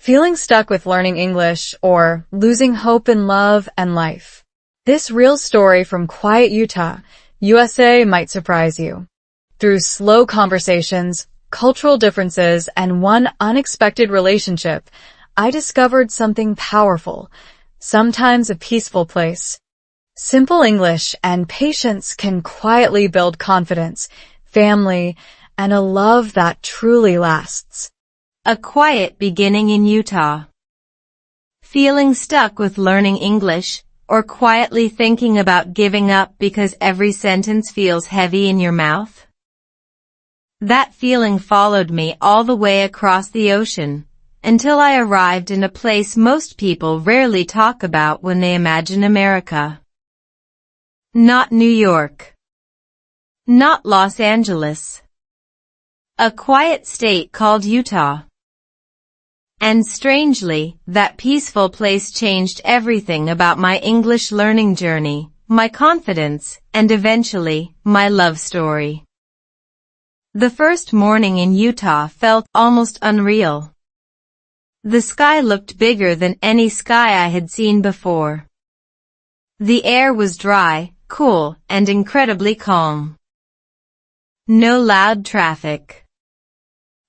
Feeling stuck with learning English or losing hope in love and life. This real story from quiet Utah, USA might surprise you. Through slow conversations, cultural differences, and one unexpected relationship, I discovered something powerful, sometimes a peaceful place. Simple English and patience can quietly build confidence, family, and a love that truly lasts. A quiet beginning in Utah. Feeling stuck with learning English, or quietly thinking about giving up because every sentence feels heavy in your mouth? That feeling followed me all the way across the ocean, until I arrived in a place most people rarely talk about when they imagine America. Not New York. Not Los Angeles. A quiet state called Utah. And strangely, that peaceful place changed everything about my English learning journey, my confidence, and eventually, my love story. The first morning in Utah felt almost unreal. The sky looked bigger than any sky I had seen before. The air was dry, cool, and incredibly calm. No loud traffic.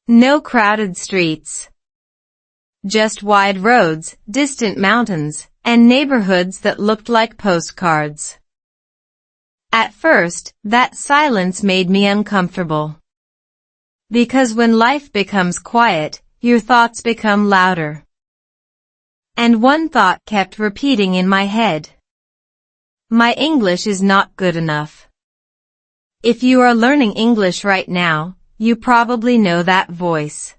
No crowded streets. Just wide roads, distant mountains, and neighborhoods that looked like postcards. At first, that silence made me uncomfortable. Because when life becomes quiet, your thoughts become louder. And one thought kept repeating in my head. My English is not good enough. If you are learning English right now, you probably know that voice.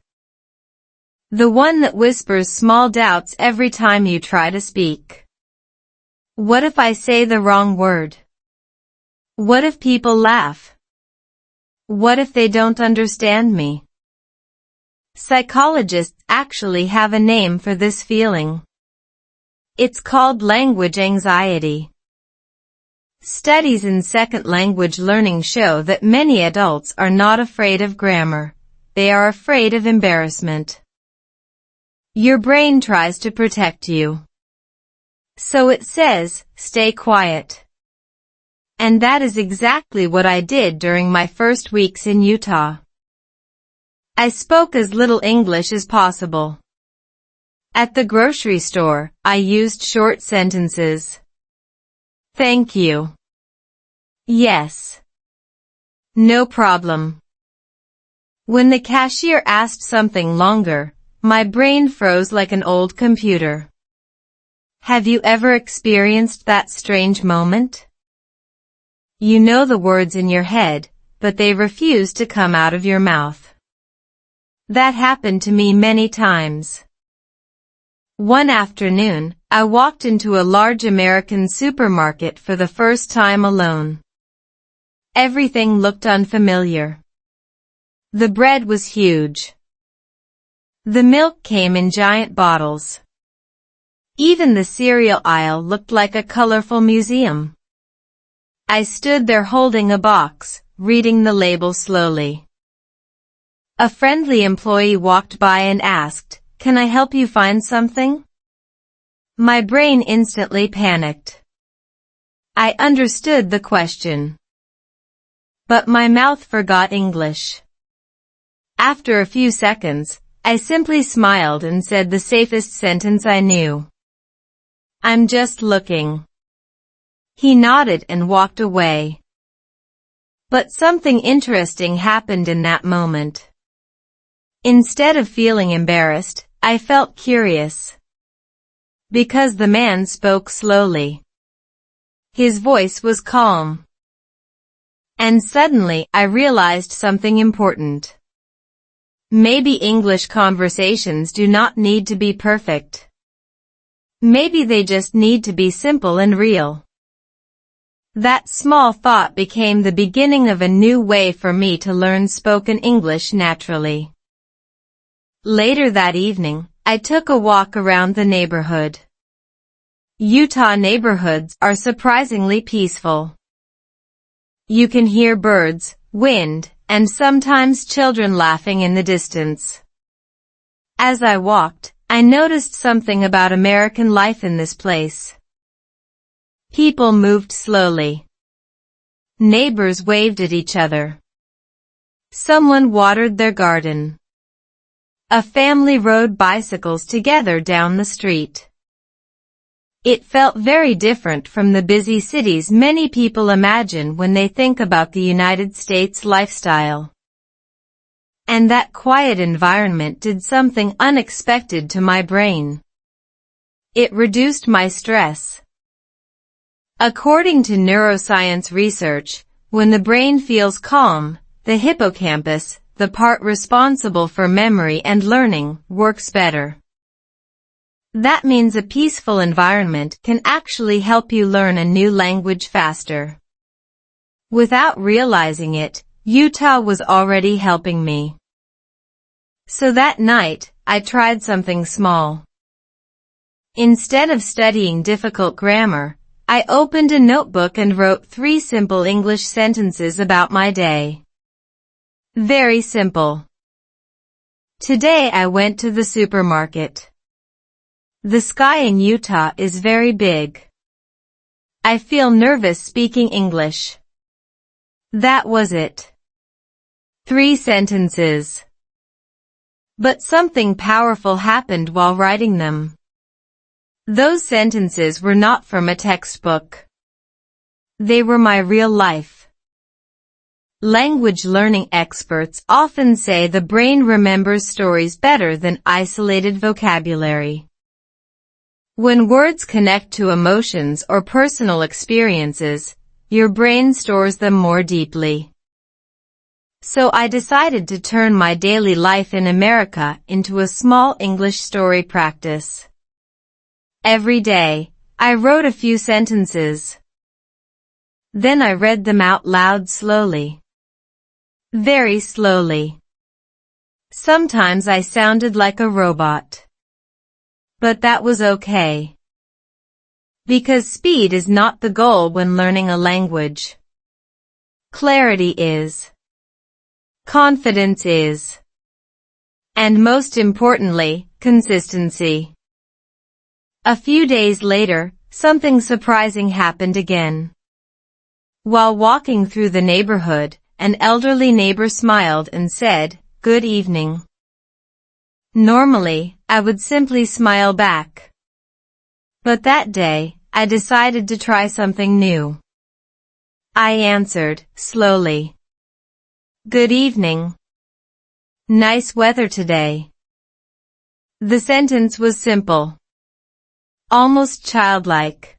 The one that whispers small doubts every time you try to speak. What if I say the wrong word? What if people laugh? What if they don't understand me? Psychologists actually have a name for this feeling. It's called language anxiety. Studies in second language learning show that many adults are not afraid of grammar. They are afraid of embarrassment. Your brain tries to protect you. So it says, stay quiet. And that is exactly what I did during my first weeks in Utah. I spoke as little English as possible. At the grocery store, I used short sentences. Thank you. Yes. No problem. When the cashier asked something longer, my brain froze like an old computer. Have you ever experienced that strange moment? You know the words in your head, but they refuse to come out of your mouth. That happened to me many times. One afternoon, I walked into a large American supermarket for the first time alone. Everything looked unfamiliar. The bread was huge. The milk came in giant bottles. Even the cereal aisle looked like a colorful museum. I stood there holding a box, reading the label slowly. A friendly employee walked by and asked, "Can I help you find something?" My brain instantly panicked. I understood the question. But my mouth forgot English. After a few seconds, I simply smiled and said the safest sentence I knew. I'm just looking. He nodded and walked away. But something interesting happened in that moment. Instead of feeling embarrassed, I felt curious. Because the man spoke slowly. His voice was calm. And suddenly, I realized something important. Maybe English conversations do not need to be perfect. Maybe they just need to be simple and real. That small thought became the beginning of a new way for me to learn spoken English naturally. Later that evening, I took a walk around the neighborhood. Utah neighborhoods are surprisingly peaceful. You can hear birds, wind, and sometimes children laughing in the distance. As I walked, I noticed something about American life in this place. People moved slowly. Neighbors waved at each other. Someone watered their garden. A family rode bicycles together down the street. It felt very different from the busy cities many people imagine when they think about the United States lifestyle. And that quiet environment did something unexpected to my brain. It reduced my stress. According to neuroscience research, when the brain feels calm, the hippocampus, the part responsible for memory and learning, works better. That means a peaceful environment can actually help you learn a new language faster. Without realizing it, Utah was already helping me. So that night, I tried something small. Instead of studying difficult grammar, I opened a notebook and wrote 3 simple English sentences about my day. Very simple. Today I went to the supermarket. The sky in Utah is very big. I feel nervous speaking English. That was it. 3 sentences. But something powerful happened while writing them. Those sentences were not from a textbook. They were my real life. Language learning experts often say the brain remembers stories better than isolated vocabulary. When words connect to emotions or personal experiences, your brain stores them more deeply. So I decided to turn my daily life in America into a small English story practice. Every day, I wrote a few sentences. Then I read them out loud slowly. Very slowly. Sometimes I sounded like a robot. But that was okay. Because speed is not the goal when learning a language. Clarity is. Confidence is. And most importantly, consistency. A few days later, something surprising happened again. While walking through the neighborhood, an elderly neighbor smiled and said, "Good evening." Normally, I would simply smile back. But that day, I decided to try something new. I answered, slowly. "Good evening. Nice weather today." The sentence was simple. Almost childlike.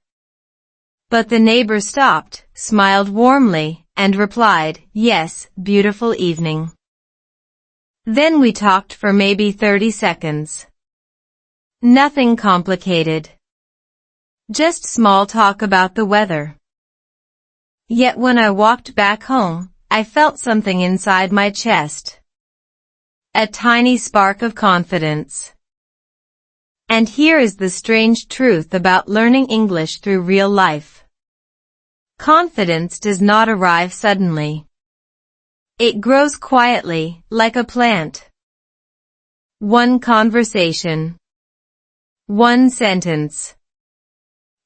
But the neighbor stopped, smiled warmly, and replied, "Yes, beautiful evening." Then we talked for maybe 30 seconds. Nothing complicated. Just small talk about the weather. Yet when I walked back home, I felt something inside my chest. A tiny spark of confidence. And here is the strange truth about learning English through real life. Confidence does not arrive suddenly. It grows quietly, like a plant. One conversation. One sentence.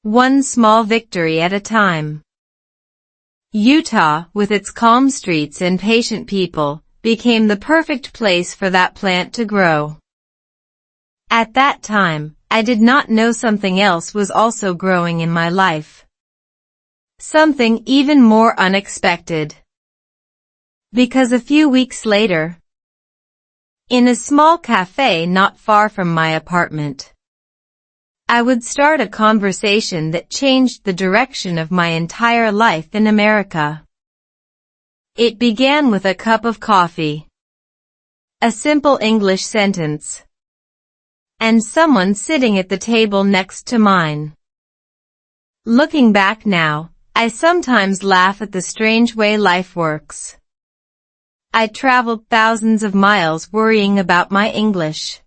One small victory at a time. Utah, with its calm streets and patient people, became the perfect place for that plant to grow. At that time, I did not know something else was also growing in my life. Something even more unexpected. Because a few weeks later, in a small cafe not far from my apartment, I would start a conversation that changed the direction of my entire life in America. It began with a cup of coffee, a simple English sentence, and someone sitting at the table next to mine. Looking back now, I sometimes laugh at the strange way life works. I traveled thousands of miles worrying about my English.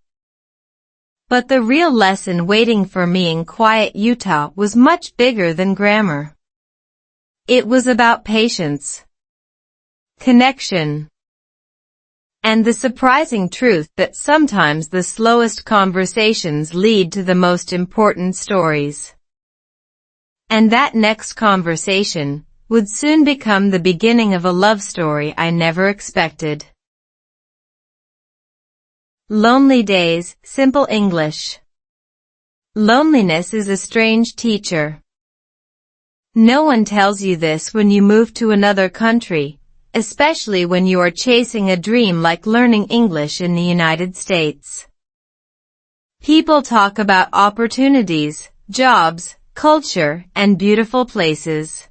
But the real lesson waiting for me in quiet Utah was much bigger than grammar. It was about patience, connection, And the surprising truth that sometimes the slowest conversations lead to the most important stories. And that next conversation would soon become the beginning of a love story I never expected. Lonely Days, Simple English. Loneliness is a strange teacher. No one tells you this when you move to another country, especially when you are chasing a dream like learning English in the United States. People talk about opportunities, jobs, culture, and beautiful places.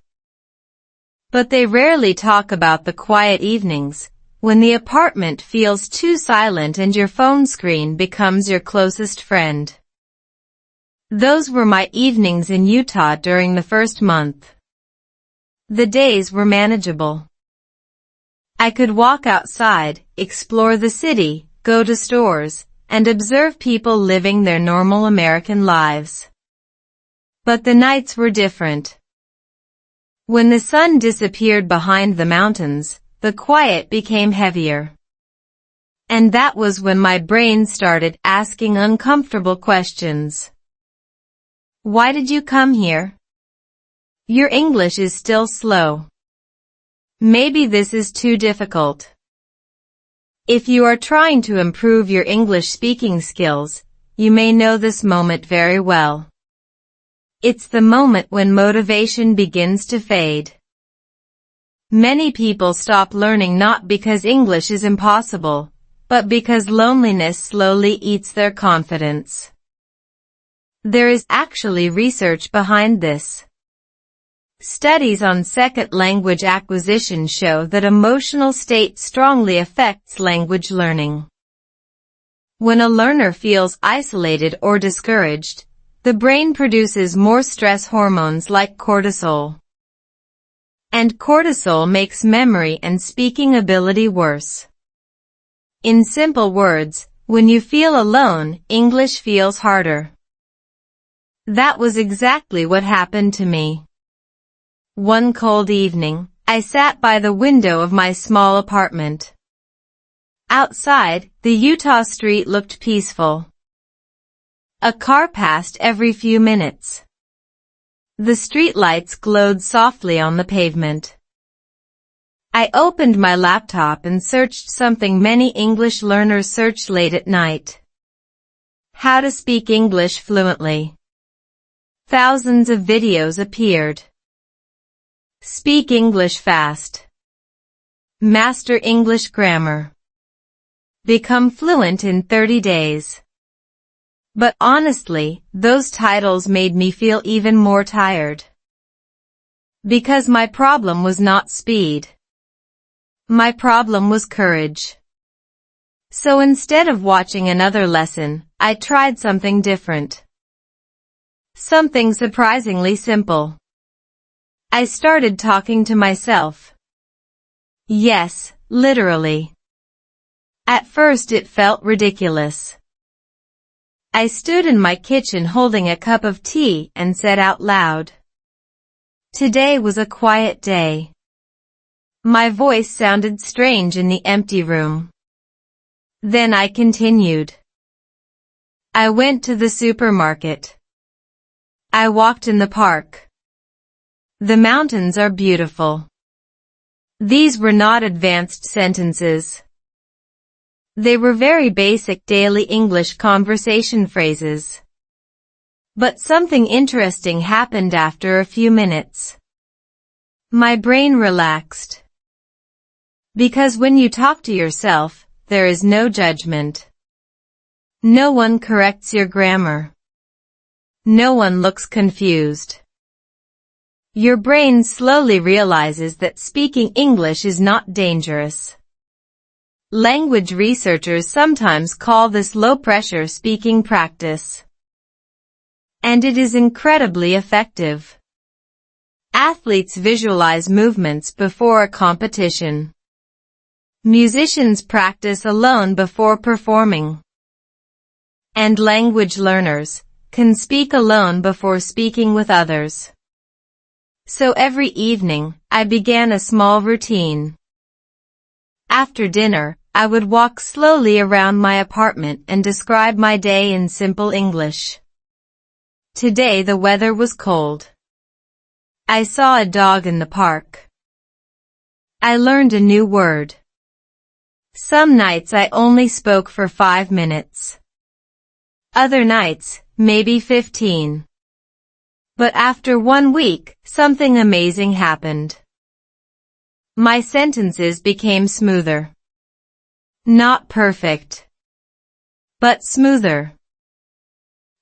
But they rarely talk about the quiet evenings, when the apartment feels too silent and your phone screen becomes your closest friend. Those were my evenings in Utah during the first month. The days were manageable. I could walk outside, explore the city, go to stores, and observe people living their normal American lives. But the nights were different. When the sun disappeared behind the mountains, the quiet became heavier. And that was when my brain started asking uncomfortable questions. Why did you come here? Your English is still slow. Maybe this is too difficult. If you are trying to improve your English speaking skills, you may know this moment very well. It's the moment when motivation begins to fade. Many people stop learning not because English is impossible, but because loneliness slowly eats their confidence. There is actually research behind this. Studies on second language acquisition show that emotional state strongly affects language learning. When a learner feels isolated or discouraged, the brain produces more stress hormones like cortisol. And cortisol makes memory and speaking ability worse. In simple words, when you feel alone, English feels harder. That was exactly what happened to me. One cold evening, I sat by the window of my small apartment. Outside, the Utah street looked peaceful. A car passed every few minutes. The streetlights glowed softly on the pavement. I opened my laptop and searched something many English learners search late at night. How to speak English fluently. Thousands of videos appeared. Speak English fast. Master English grammar. Become fluent in 30 days. But honestly, those titles made me feel even more tired. Because my problem was not speed. My problem was courage. So instead of watching another lesson, I tried something different. Something surprisingly simple. I started talking to myself. Yes, literally. At first it felt ridiculous. I stood in my kitchen holding a cup of tea and said out loud. Today was a quiet day. My voice sounded strange in the empty room. Then I continued. I went to the supermarket. I walked in the park. The mountains are beautiful. These were not advanced sentences. They were very basic daily English conversation phrases. But something interesting happened after a few minutes. My brain relaxed. Because when you talk to yourself, there is no judgment. No one corrects your grammar. No one looks confused. Your brain slowly realizes that speaking English is not dangerous. Language researchers sometimes call this low-pressure speaking practice. And it is incredibly effective. Athletes visualize movements before a competition. Musicians practice alone before performing. And language learners can speak alone before speaking with others. So every evening, I began a small routine. After dinner, I would walk slowly around my apartment and describe my day in simple English. Today the weather was cold. I saw a dog in the park. I learned a new word. Some nights I only spoke for 5 minutes. Other nights, maybe 15. But after 1 week, something amazing happened. My sentences became smoother. Not perfect, but smoother.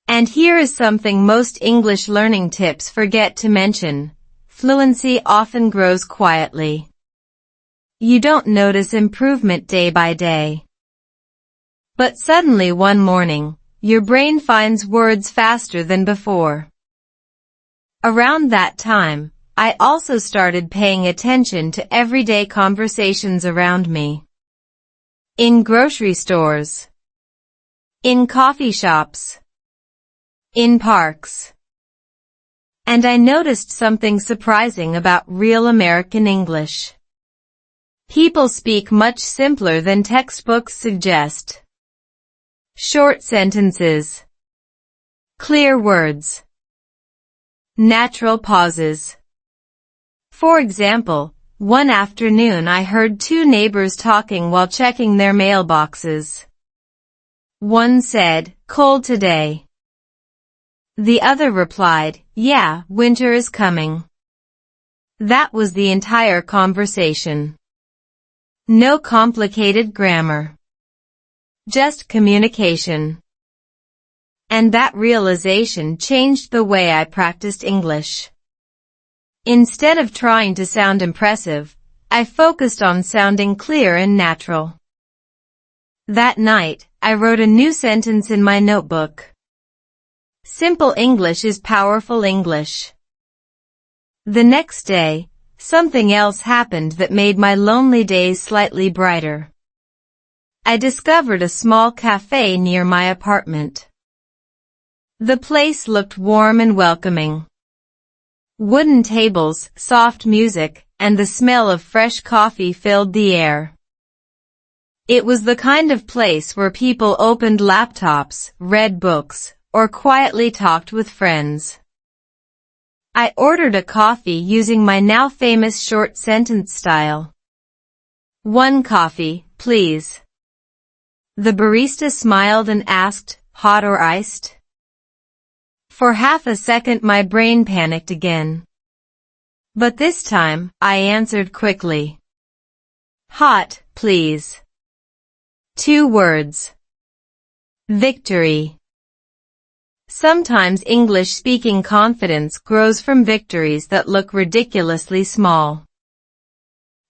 And here is something most English learning tips forget to mention. Fluency often grows quietly. You don't notice improvement day by day. But suddenly one morning, your brain finds words faster than before. Around that time, I also started paying attention to everyday conversations around me. In grocery stores. In coffee shops. In parks. And I noticed something surprising about real American English. People speak much simpler than textbooks suggest. Short sentences. Clear words. Natural pauses. For example, one afternoon I heard 2 neighbors talking while checking their mailboxes. One said, "Cold today." The other replied, "Yeah, winter is coming." That was the entire conversation. No complicated grammar. Just communication. And that realization changed the way I practiced English. Instead of trying to sound impressive, I focused on sounding clear and natural. That night, I wrote a new sentence in my notebook. Simple English is powerful English. The next day, something else happened that made my lonely days slightly brighter. I discovered a small cafe near my apartment. The place looked warm and welcoming. Wooden tables, soft music, and the smell of fresh coffee filled the air. It was the kind of place where people opened laptops, read books, or quietly talked with friends. I ordered a coffee using my now famous short sentence style. "1 coffee, please." The barista smiled and asked, "Hot or iced?" For half a second my brain panicked again. But this time, I answered quickly. "Hot, please." 2 words. Victory. Sometimes English-speaking confidence grows from victories that look ridiculously small.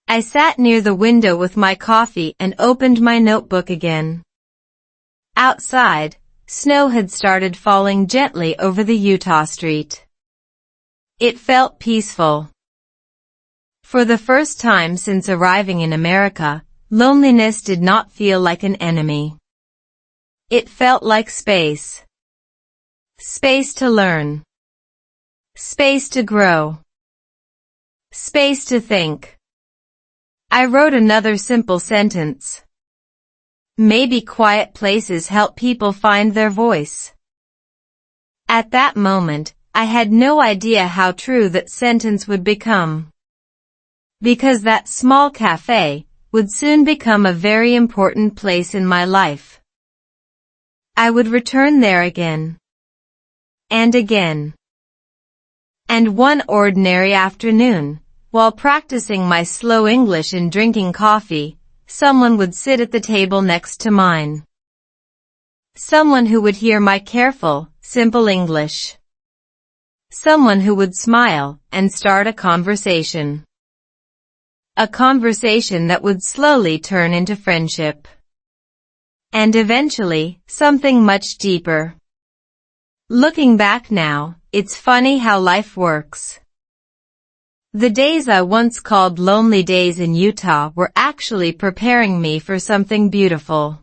I sat near the window with my coffee and opened my notebook again. Outside, snow had started falling gently over the Utah street. It felt peaceful. For the first time since arriving in America, loneliness did not feel like an enemy. It felt like space. Space to learn. Space to grow. Space to think. I wrote another simple sentence. Maybe quiet places help people find their voice. At that moment, I had no idea how true that sentence would become. Because that small cafe would soon become a very important place in my life. I would return there again. And again. And one ordinary afternoon, while practicing my slow English and drinking coffee, someone would sit at the table next to mine. Someone who would hear my careful, simple English. Someone who would smile and start a conversation. A conversation that would slowly turn into friendship. And eventually, something much deeper. Looking back now, it's funny how life works. The days I once called lonely days in Utah were actually preparing me for something beautiful.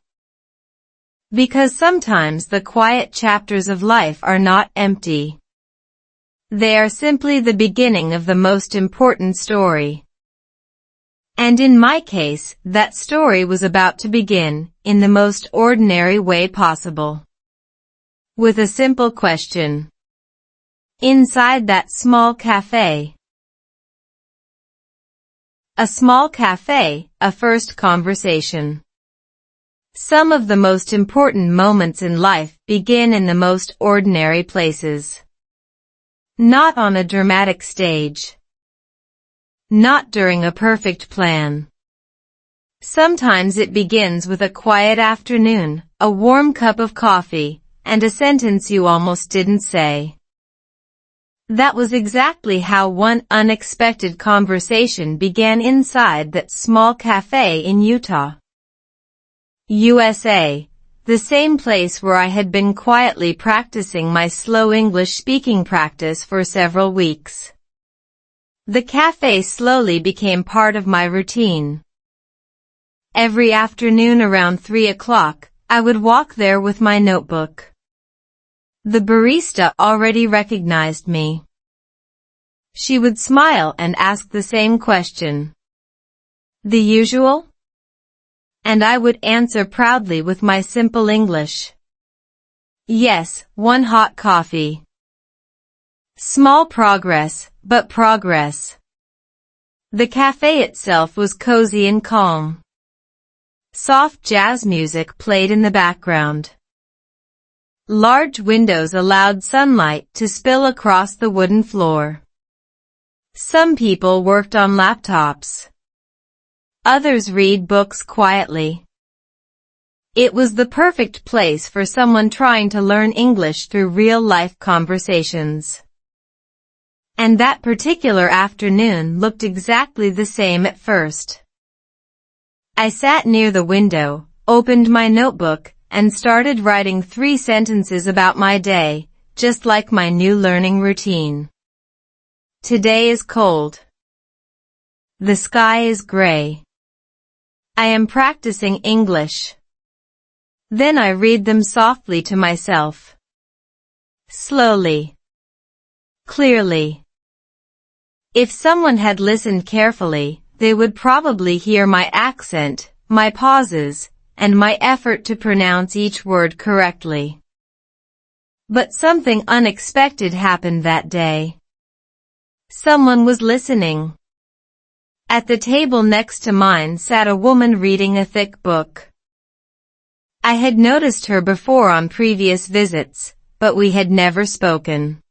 Because sometimes the quiet chapters of life are not empty. They are simply the beginning of the most important story. And in my case, that story was about to begin, in the most ordinary way possible. With a simple question. Inside that small cafe. A small cafe, a first conversation. Some of the most important moments in life begin in the most ordinary places. Not on a dramatic stage. Not during a perfect plan. Sometimes it begins with a quiet afternoon, a warm cup of coffee, and a sentence you almost didn't say. That was exactly how one unexpected conversation began inside that small cafe in Utah, USA, the same place where I had been quietly practicing my slow English speaking practice for several weeks. The cafe slowly became part of my routine. Every afternoon around 3 o'clock, I would walk there with my notebook. The barista already recognized me. She would smile and ask the same question. The usual? And I would answer proudly with my simple English. Yes, 1 hot coffee. Small progress, but progress. The cafe itself was cozy and calm. Soft jazz music played in the background. Large windows allowed sunlight to spill across the wooden floor. Some people worked on laptops. Others read books quietly. It was the perfect place for someone trying to learn English through real-life conversations. And that particular afternoon looked exactly the same at first. I sat near the window, opened my notebook, and started writing 3 sentences about my day, just like my new learning routine. Today is cold. The sky is gray. I am practicing English. Then I read them softly to myself. Slowly. Clearly. If someone had listened carefully, they would probably hear my accent, my pauses, and my effort to pronounce each word correctly. But something unexpected happened that day. Someone was listening. At the table next to mine sat a woman reading a thick book. I had noticed her before on previous visits, but we had never spoken.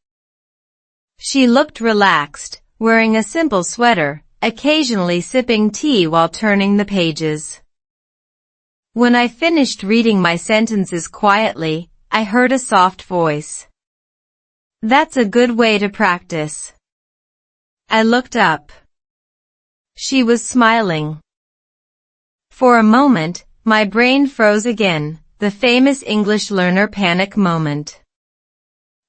She looked relaxed, wearing a simple sweater, occasionally sipping tea while turning the pages. When I finished reading my sentences quietly, I heard a soft voice. That's a good way to practice. I looked up. She was smiling. For a moment, my brain froze again, the famous English learner panic moment.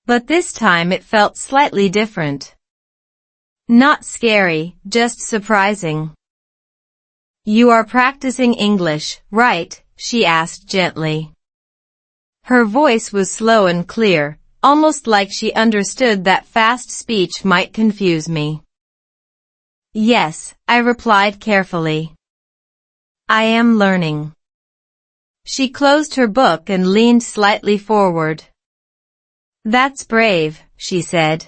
But this time it felt slightly different. Not scary, just surprising. You are practicing English, right? She asked gently. Her voice was slow and clear, almost like she understood that fast speech might confuse me. Yes, I replied carefully. I am learning. She closed her book and leaned slightly forward. That's brave, she said.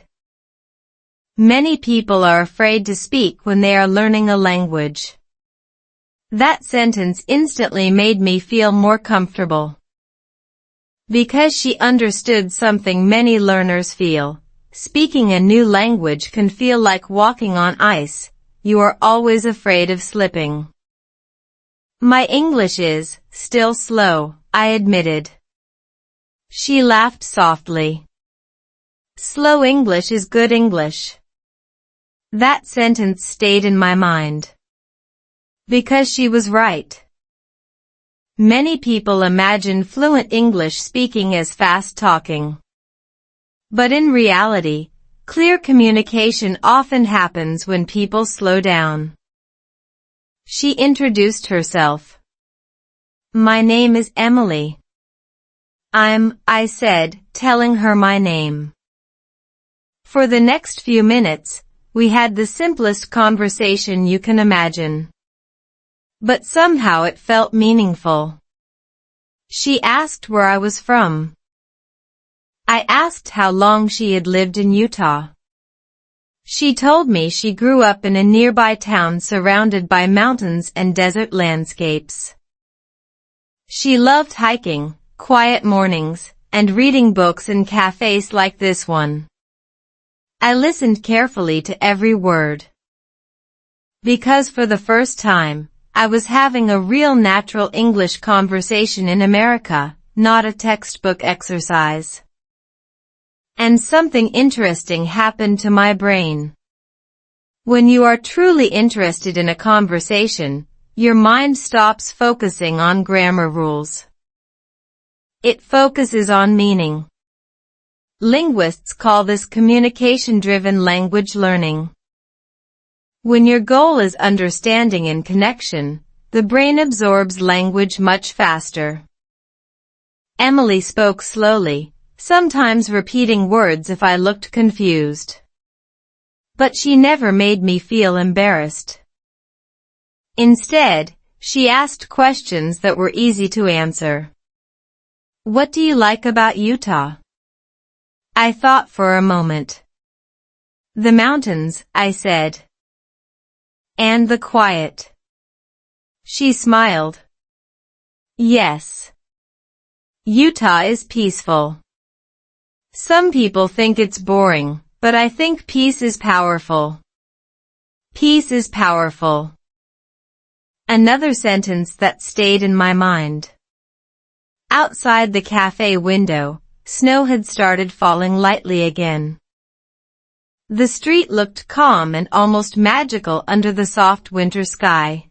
Many people are afraid to speak when they are learning a language. That sentence instantly made me feel more comfortable. Because she understood something many learners feel. Speaking a new language can feel like walking on ice. You are always afraid of slipping. My English is still slow, I admitted. She laughed softly. Slow English is good English. That sentence stayed in my mind. Because she was right. Many people imagine fluent English speaking as fast talking. But in reality, clear communication often happens when people slow down. She introduced herself. My name is Emily. I said, telling her my name. For the next few minutes, we had the simplest conversation you can imagine. but somehow it felt meaningful. She asked where I was from. I asked how long she had lived in Utah. She told me she grew up in a nearby town surrounded by mountains and desert landscapes. She loved hiking, quiet mornings, and reading books in cafes like this one. I listened carefully to every word. Because for the first time, I was having a real natural English conversation in America, not a textbook exercise. And something interesting happened to my brain. When you are truly interested in a conversation, your mind stops focusing on grammar rules. It focuses on meaning. Linguists call this communication-driven language learning. When your goal is understanding and connection, the brain absorbs language much faster. Emily spoke slowly, sometimes repeating words if I looked confused. But she never made me feel embarrassed. Instead, she asked questions that were easy to answer. What do you like about Utah? I thought for a moment. The mountains, I said. And the quiet. She smiled. Yes. Utah is peaceful. Some people think it's boring, but I think peace is powerful. Peace is powerful. Another sentence that stayed in my mind. Outside the cafe window, snow had started falling lightly again. The street looked calm and almost magical under the soft winter sky.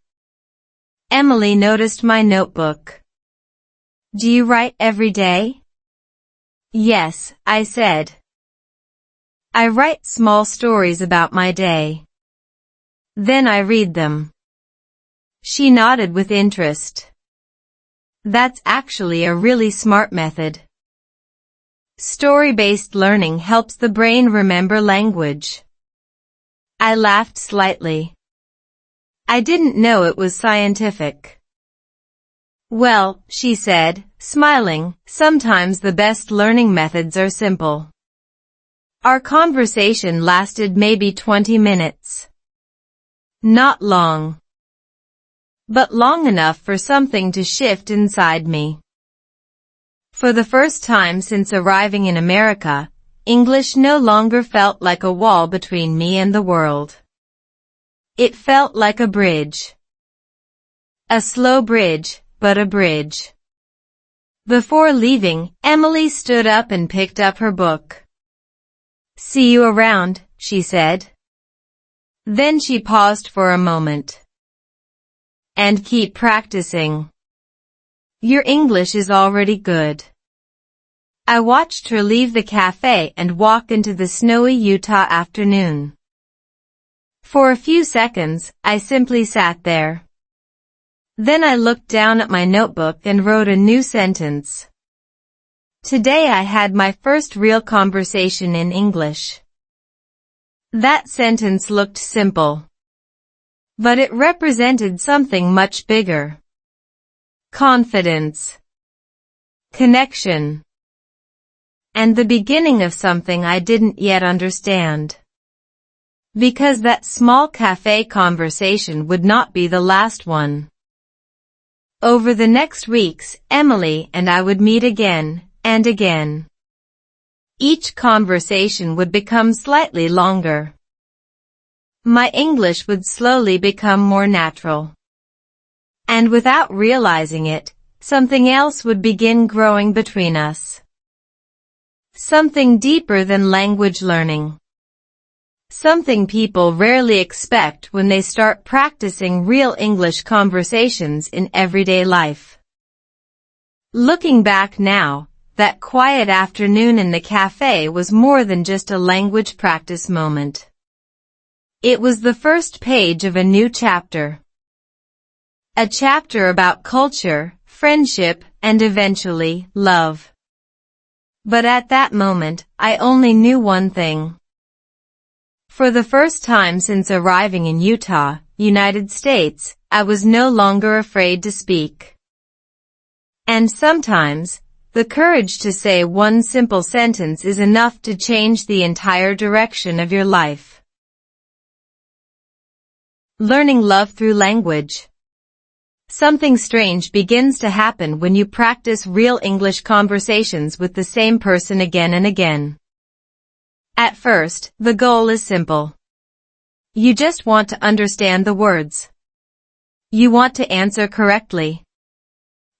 Emily noticed my notebook. Do you write every day? Yes, I said. I write small stories about my day. Then I read them. She nodded with interest. That's actually a really smart method. Story-based learning helps the brain remember language. I laughed slightly. I didn't know it was scientific. Well, she said, smiling, sometimes the best learning methods are simple. Our conversation lasted maybe 20 minutes. Not long. But long enough for something to shift inside me. For the first time since arriving in America, English no longer felt like a wall between me and the world. It felt like a bridge. A slow bridge, but a bridge. Before leaving, Emily stood up and picked up her book. See you around, she said. Then she paused for a moment. And keep practicing. Your English is already good. I watched her leave the cafe and walk into the snowy Utah afternoon. For a few seconds, I simply sat there. Then I looked down at my notebook and wrote a new sentence. Today I had my first real conversation in English. That sentence looked simple. But it represented something much bigger. Confidence. Connection. And the beginning of something I didn't yet understand. Because that small cafe conversation would not be the last one. Over the next weeks, Emily and I would meet again, and again. Each conversation would become slightly longer. My English would slowly become more natural. And without realizing it, something else would begin growing between us. Something deeper than language learning. Something people rarely expect when they start practicing real English conversations in everyday life. Looking back now, that quiet afternoon in the cafe was more than just a language practice moment. It was the first page of a new chapter. A chapter about culture, friendship, and eventually, love. But at that moment, I only knew one thing. For the first time since arriving in Utah, United States, I was no longer afraid to speak. And sometimes, the courage to say one simple sentence is enough to change the entire direction of your life. Learning love through language. Something strange begins to happen when you practice real English conversations with the same person again and again. At first, the goal is simple. You just want to understand the words. You want to answer correctly.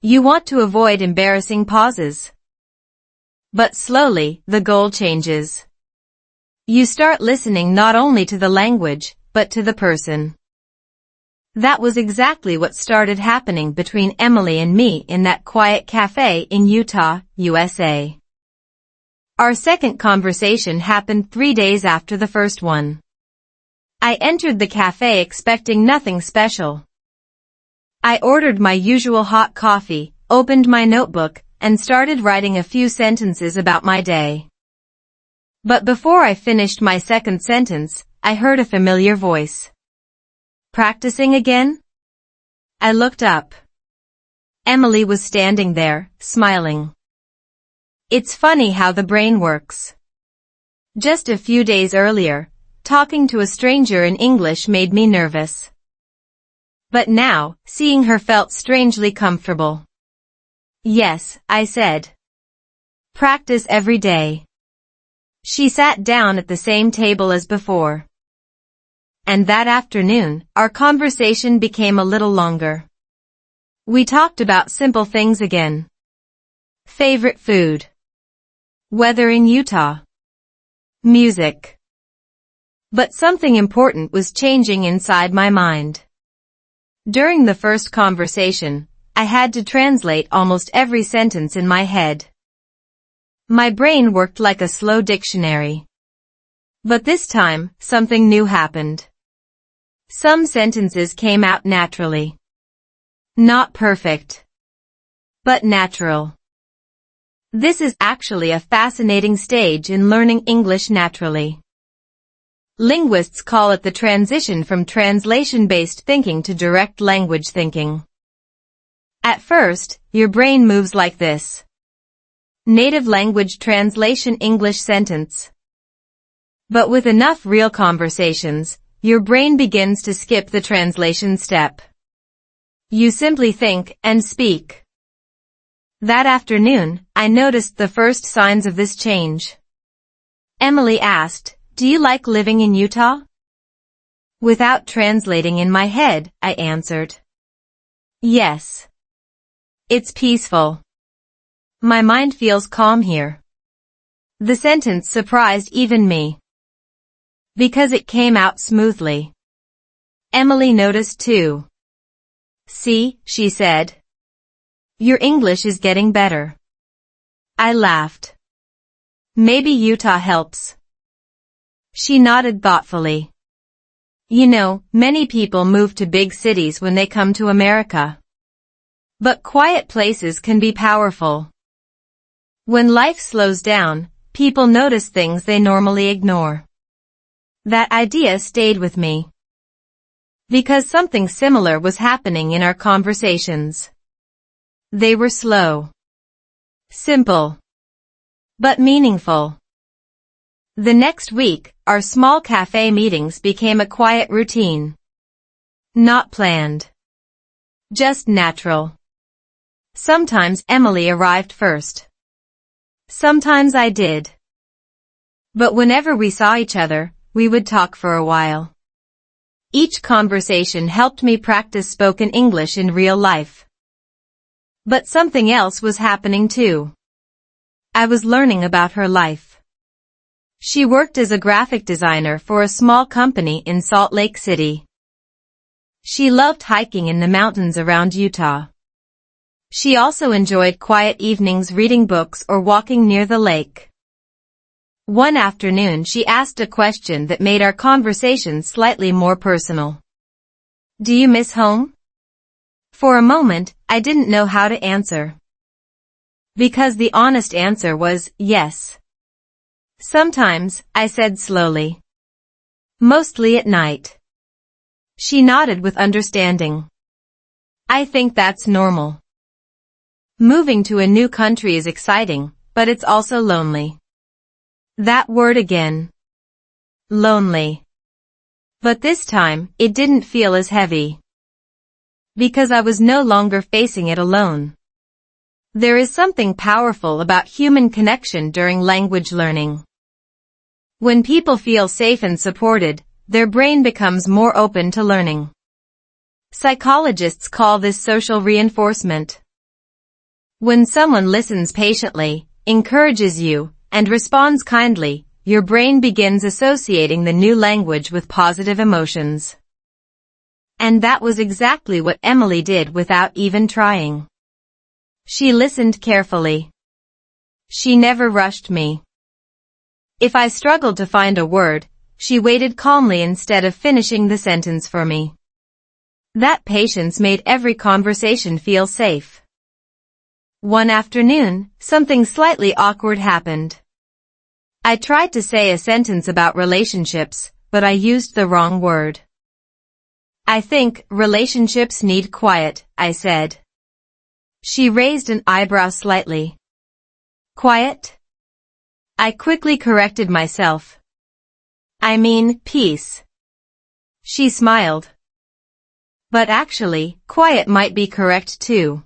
You want to avoid embarrassing pauses. But slowly, the goal changes. You start listening not only to the language, but to the person. That was exactly what started happening between Emily and me in that quiet cafe in Utah, USA. Our second conversation happened 3 days after the first one. I entered the cafe expecting nothing special. I ordered my usual hot coffee, opened my notebook, and started writing a few sentences about my day. But before I finished my second sentence, I heard a familiar voice. Practicing again? I looked up. Emily was standing there, smiling. It's funny how the brain works. Just a few days earlier, talking to a stranger in English made me nervous. But now, seeing her felt strangely comfortable. Yes, I said. Practice every day. She sat down at the same table as before. And that afternoon, our conversation became a little longer. We talked about simple things again. Favorite food. Weather in Utah. Music. But something important was changing inside my mind. During the first conversation, I had to translate almost every sentence in my head. My brain worked like a slow dictionary. But this time, something new happened. Some sentences came out naturally. Not perfect. But natural. This is actually a fascinating stage in learning English naturally. Linguists call it the transition from translation-based thinking to direct language thinking. At first, your brain moves like this. Native language translation English sentence. But with enough real conversations, your brain begins to skip the translation step. You simply think and speak. That afternoon, I noticed the first signs of this change. Emily asked, "Do you like living in Utah?" Without translating in my head, I answered. Yes. It's peaceful. My mind feels calm here. The sentence surprised even me. Because it came out smoothly. Emily noticed too. See, she said. Your English is getting better. I laughed. Maybe Utah helps. She nodded thoughtfully. You know, many people move to big cities when they come to America. But quiet places can be powerful. When life slows down, people notice things they normally ignore. That idea stayed with me. Because something similar was happening in our conversations. They were slow. Simple. But meaningful. The next week, our small cafe meetings became a quiet routine. Not planned. Just natural. Sometimes Emily arrived first. Sometimes I did. But whenever we saw each other, we would talk for a while. Each conversation helped me practice spoken English in real life. But something else was happening too. I was learning about her life. She worked as a graphic designer for a small company in Salt Lake City. She loved hiking in the mountains around Utah. She also enjoyed quiet evenings reading books or walking near the lake. One afternoon she asked a question that made our conversation slightly more personal. Do you miss home? For a moment, I didn't know how to answer. Because the honest answer was, yes. Sometimes, I said slowly. Mostly at night. She nodded with understanding. I think that's normal. Moving to a new country is exciting, but it's also lonely. That word again. Lonely. But this time, it didn't feel as heavy. Because I was no longer facing it alone. There is something powerful about human connection during language learning. When people feel safe and supported, their brain becomes more open to learning. Psychologists call this social reinforcement. When someone listens patiently, encourages you, and responds kindly, your brain begins associating the new language with positive emotions. And that was exactly what Emily did without even trying. She listened carefully. She never rushed me. If I struggled to find a word, she waited calmly instead of finishing the sentence for me. That patience made every conversation feel safe. One afternoon, something slightly awkward happened. I tried to say a sentence about relationships, but I used the wrong word. I think relationships need quiet, I said. She raised an eyebrow slightly. Quiet? I quickly corrected myself. I mean, peace. She smiled. But actually, quiet might be correct too.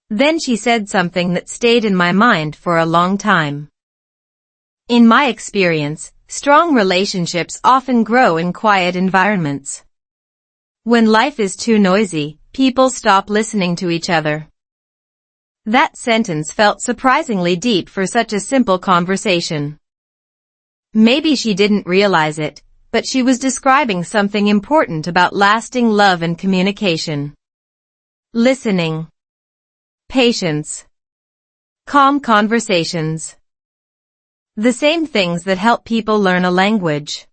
Then she said something that stayed in my mind for a long time. In my experience, strong relationships often grow in quiet environments. When life is too noisy, people stop listening to each other. That sentence felt surprisingly deep for such a simple conversation. Maybe she didn't realize it, but she was describing something important about lasting love and communication. Listening. Patience. Calm conversations. The same things that help people learn a language.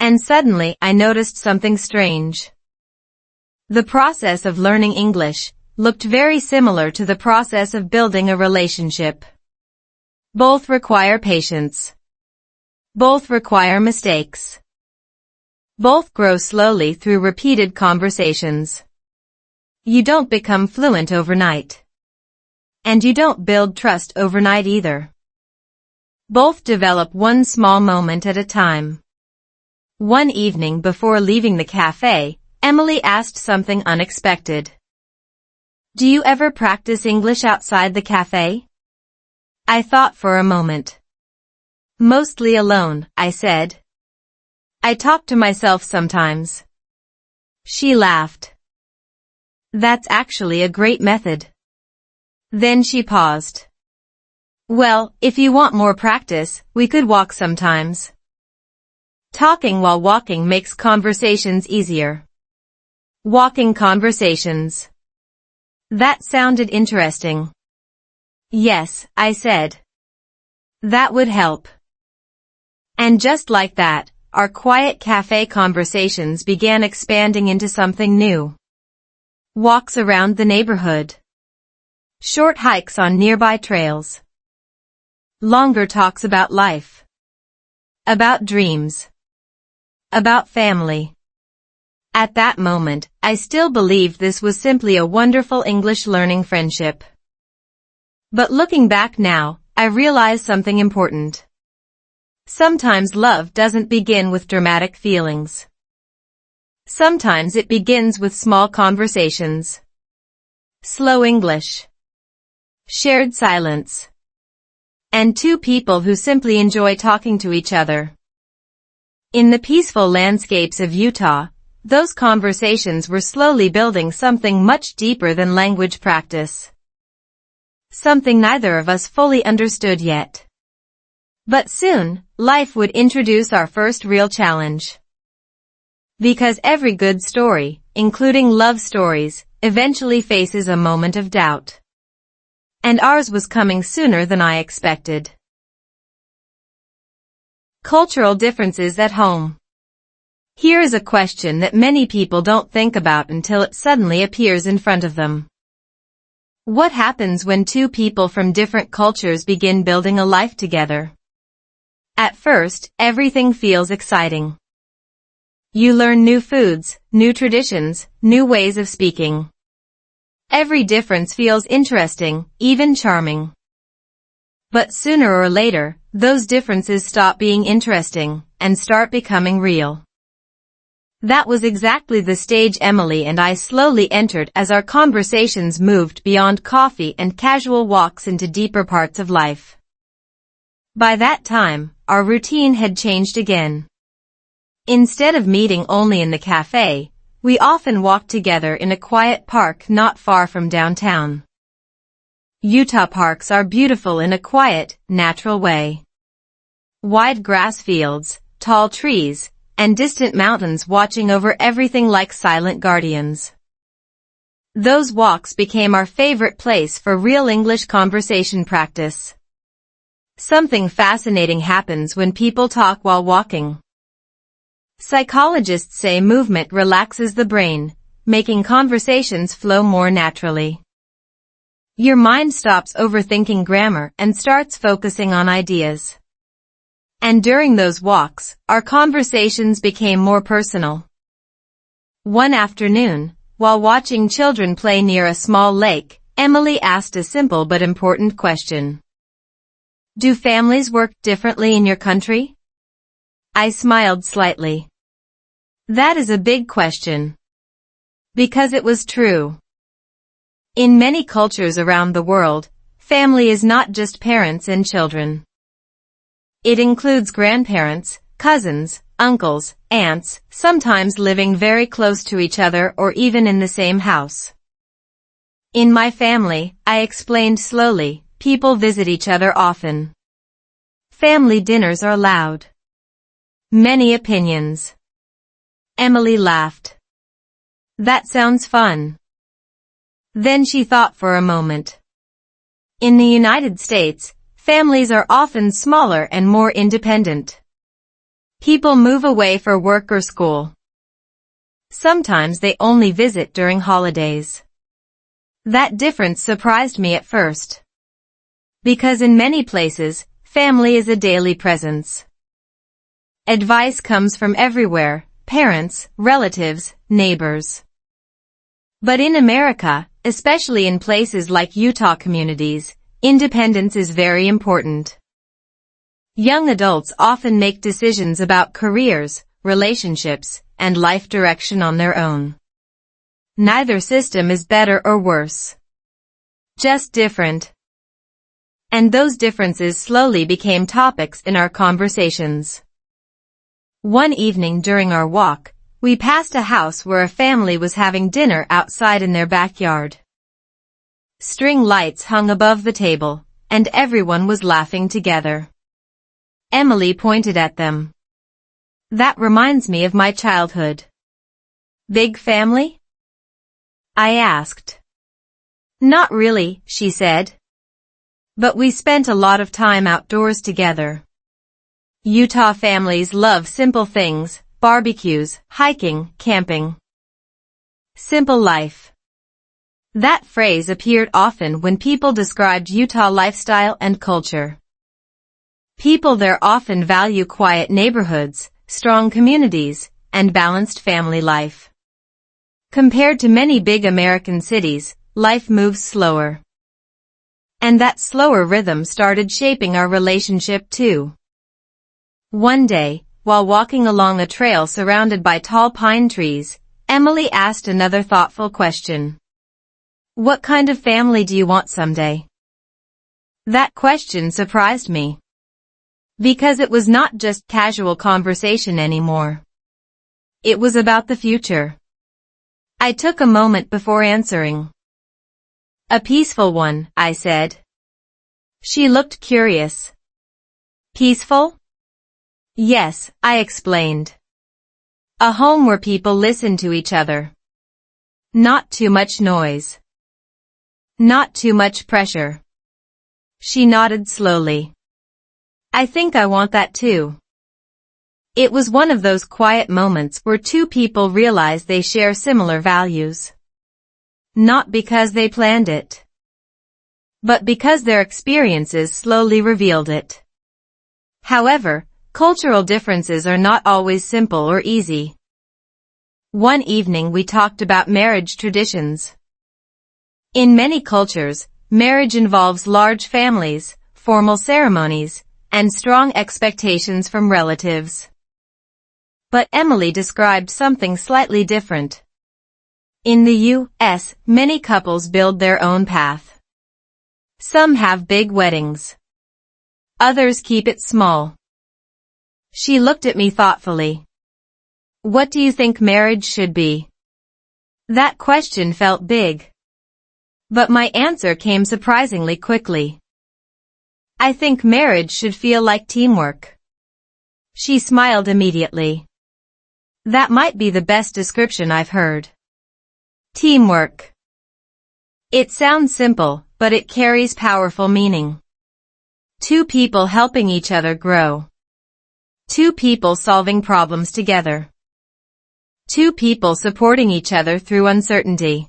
And suddenly I noticed something strange. The process of learning English looked very similar to the process of building a relationship. Both require patience. Both require mistakes. Both grow slowly through repeated conversations. You don't become fluent overnight. And you don't build trust overnight either. Both develop one small moment at a time. One evening before leaving the cafe, Emily asked something unexpected. Do you ever practice English outside the cafe? I thought for a moment. Mostly alone, I said. I talk to myself sometimes. She laughed. That's actually a great method. Then she paused. Well, if you want more practice, we could walk sometimes. Talking while walking makes conversations easier. Walking conversations. That sounded interesting. Yes, I said. That would help. And just like that, our quiet cafe conversations began expanding into something new. Walks around the neighborhood. Short hikes on nearby trails. Longer talks about life. About dreams. About family. At that moment, I still believed this was simply a wonderful English learning friendship. But looking back now, I realized something important. Sometimes love doesn't begin with dramatic feelings. Sometimes it begins with small conversations. Slow English. Shared silence. And two people who simply enjoy talking to each other. In the peaceful landscapes of Utah, those conversations were slowly building something much deeper than language practice. Something neither of us fully understood yet. But soon, life would introduce our first real challenge. Because every good story, including love stories, eventually faces a moment of doubt. And ours was coming sooner than I expected. Cultural differences at home. Here is a question that many people don't think about until it suddenly appears in front of them. What happens when two people from different cultures begin building a life together? At first, everything feels exciting. You learn new foods, new traditions, new ways of speaking. Every difference feels interesting, even charming. But sooner or later, those differences stop being interesting and start becoming real. That was exactly the stage Emily and I slowly entered as our conversations moved beyond coffee and casual walks into deeper parts of life. By that time, our routine had changed again. Instead of meeting only in the cafe, we often walked together in a quiet park not far from downtown. Utah parks are beautiful in a quiet, natural way. Wide grass fields, tall trees, and distant mountains watching over everything like silent guardians. Those walks became our favorite place for real English conversation practice. Something fascinating happens when people talk while walking. Psychologists say movement relaxes the brain, making conversations flow more naturally. Your mind stops overthinking grammar and starts focusing on ideas. And during those walks, our conversations became more personal. One afternoon, while watching children play near a small lake, Emily asked a simple but important question. Do families work differently in your country? I smiled slightly. That is a big question. Because it was true. In many cultures around the world, family is not just parents and children. It includes grandparents, cousins, uncles, aunts, sometimes living very close to each other or even in the same house. In my family, I explained slowly, people visit each other often. Family dinners are loud. Many opinions. Emily laughed. That sounds fun. Then she thought for a moment. In the United States, families are often smaller and more independent. People move away for work or school. Sometimes they only visit during holidays. That difference surprised me at first. Because in many places, family is a daily presence. Advice comes from everywhere, parents, relatives, neighbors. But in America, especially in places like Utah communities, independence is very important. Young adults often make decisions about careers, relationships, and life direction on their own. Neither system is better or worse. Just different. And those differences slowly became topics in our conversations. One evening during our walk, we passed a house where a family was having dinner outside in their backyard. String lights hung above the table, and everyone was laughing together. Emily pointed at them. That reminds me of my childhood. Big family? I asked. Not really, she said. But we spent a lot of time outdoors together. Utah families love simple things, barbecues, hiking, camping. Simple life. That phrase appeared often when people described Utah lifestyle and culture. People there often value quiet neighborhoods, strong communities, and balanced family life. Compared to many big American cities, life moves slower. And that slower rhythm started shaping our relationship too. One day, while walking along a trail surrounded by tall pine trees, Emily asked another thoughtful question. What kind of family do you want someday? That question surprised me. Because it was not just casual conversation anymore. It was about the future. I took a moment before answering. A peaceful one, I said. She looked curious. Peaceful? Yes, I explained. A home where people listen to each other. Not too much noise. Not too much pressure. She nodded slowly. I think I want that too. It was one of those quiet moments where two people realize they share similar values. Not because they planned it, but because their experiences slowly revealed it. However, cultural differences are not always simple or easy. One evening we talked about marriage traditions. In many cultures, marriage involves large families, formal ceremonies, and strong expectations from relatives. But Emily described something slightly different. In the U.S., many couples build their own path. Some have big weddings. Others keep it small. She looked at me thoughtfully. What do you think marriage should be? That question felt big. But my answer came surprisingly quickly. I think marriage should feel like teamwork. She smiled immediately. That might be the best description I've heard. Teamwork. It sounds simple, but it carries powerful meaning. Two people helping each other grow. Two people solving problems together. Two people supporting each other through uncertainty.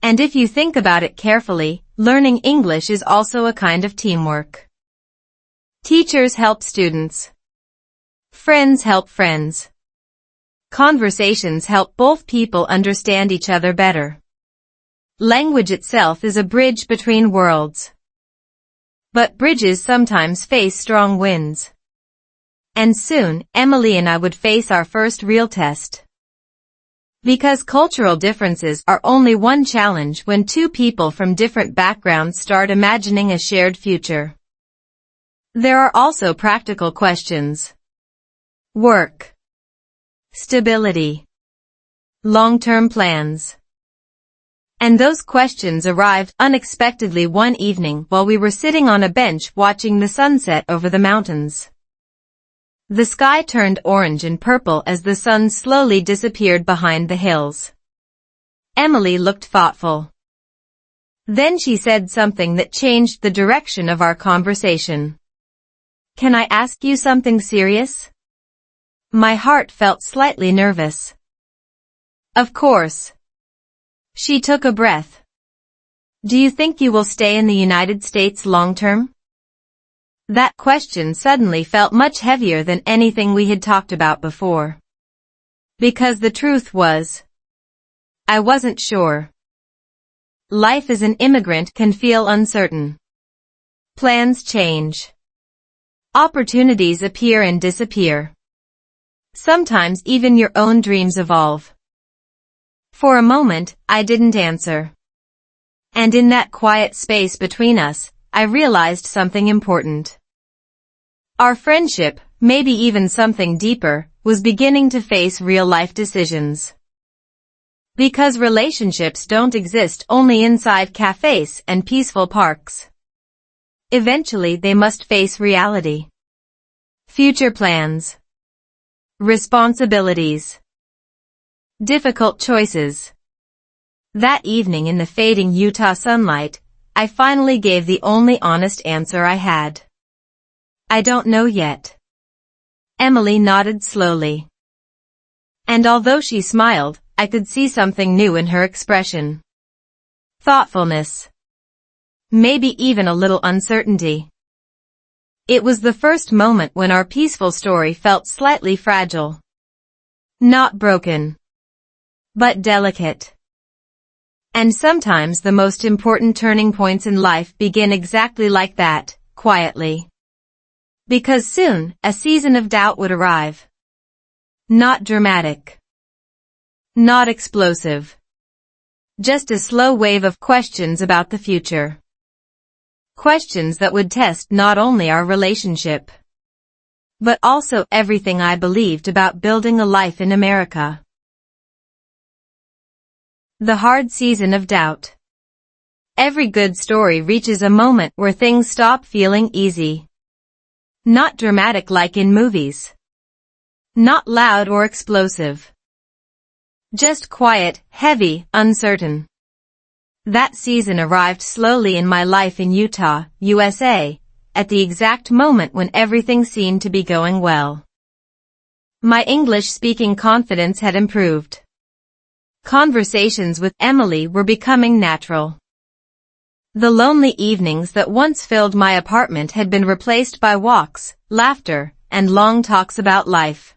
And if you think about it carefully, learning English is also a kind of teamwork. Teachers help students. Friends help friends. Conversations help both people understand each other better. Language itself is a bridge between worlds. But bridges sometimes face strong winds. And soon, Emily and I would face our first real test. Because cultural differences are only one challenge when two people from different backgrounds start imagining a shared future. There are also practical questions. Work. Stability. Long-term plans. And those questions arrived unexpectedly one evening while we were sitting on a bench watching the sunset over the mountains. The sky turned orange and purple as the sun slowly disappeared behind the hills. Emily looked thoughtful. Then she said something that changed the direction of our conversation. Can I ask you something serious? My heart felt slightly nervous. Of course. She took a breath. Do you think you will stay in the United States long term? That question suddenly felt much heavier than anything we had talked about before. Because the truth was, I wasn't sure. Life as an immigrant can feel uncertain. Plans change. Opportunities appear and disappear. Sometimes even your own dreams evolve. For a moment, I didn't answer. And in that quiet space between us, I realized something important. Our friendship, maybe even something deeper, was beginning to face real-life decisions. Because relationships don't exist only inside cafes and peaceful parks. Eventually they must face reality. Future plans. Responsibilities. Difficult choices. That evening in the fading Utah sunlight, I finally gave the only honest answer I had. I don't know yet. Emily nodded slowly. And although she smiled, I could see something new in her expression. Thoughtfulness. Maybe even a little uncertainty. It was the first moment when our peaceful story felt slightly fragile. Not broken. But delicate. And sometimes the most important turning points in life begin exactly like that, quietly. Because soon, a season of doubt would arrive. Not dramatic. Not explosive. Just a slow wave of questions about the future. Questions that would test not only our relationship, but also everything I believed about building a life in America. The hard season of doubt. Every good story reaches a moment where things stop feeling easy. Not dramatic like in movies. Not loud or explosive. Just quiet, heavy, uncertain. That season arrived slowly in my life in Utah, USA, at the exact moment when everything seemed to be going well. My English-speaking confidence had improved. Conversations with Emily were becoming natural. The lonely evenings that once filled my apartment had been replaced by walks, laughter, and long talks about life.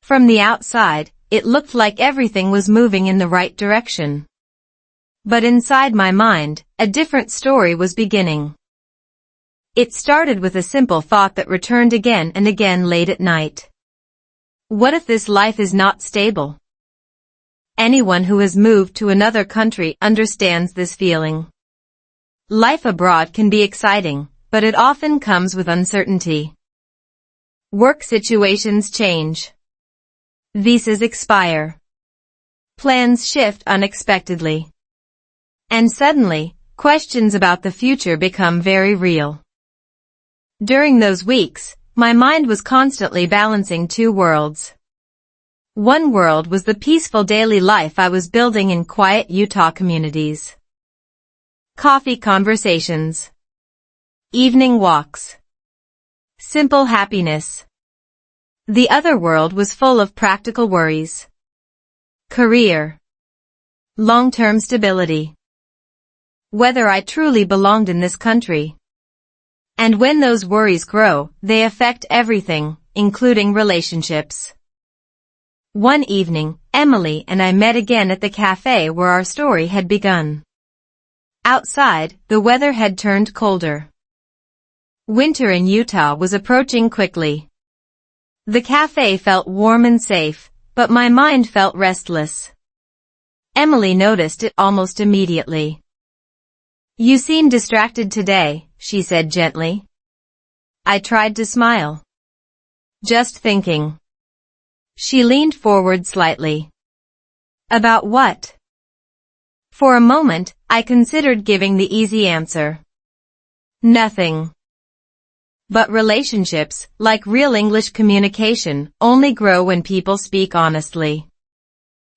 From the outside, it looked like everything was moving in the right direction. But inside my mind, a different story was beginning. It started with a simple thought that returned again and again late at night. What if this life is not stable? Anyone who has moved to another country understands this feeling. Life abroad can be exciting, but it often comes with uncertainty. Work situations change. Visas expire. Plans shift unexpectedly. And suddenly, questions about the future become very real. During those weeks, my mind was constantly balancing two worlds. One world was the peaceful daily life I was building in quiet Utah communities. Coffee conversations. Evening walks. Simple happiness. The other world was full of practical worries. Career. Long-term stability. Whether I truly belonged in this country. And when those worries grow, they affect everything, including relationships. One evening, Emily and I met again at the cafe where our story had begun. Outside, the weather had turned colder. Winter in Utah was approaching quickly. The cafe felt warm and safe, but my mind felt restless. Emily noticed it almost immediately. "You seem distracted today," she said gently. I tried to smile. "Just thinking." She leaned forward slightly. "About what?" For a moment, I considered giving the easy answer. "Nothing." But relationships, like real English communication, only grow when people speak honestly.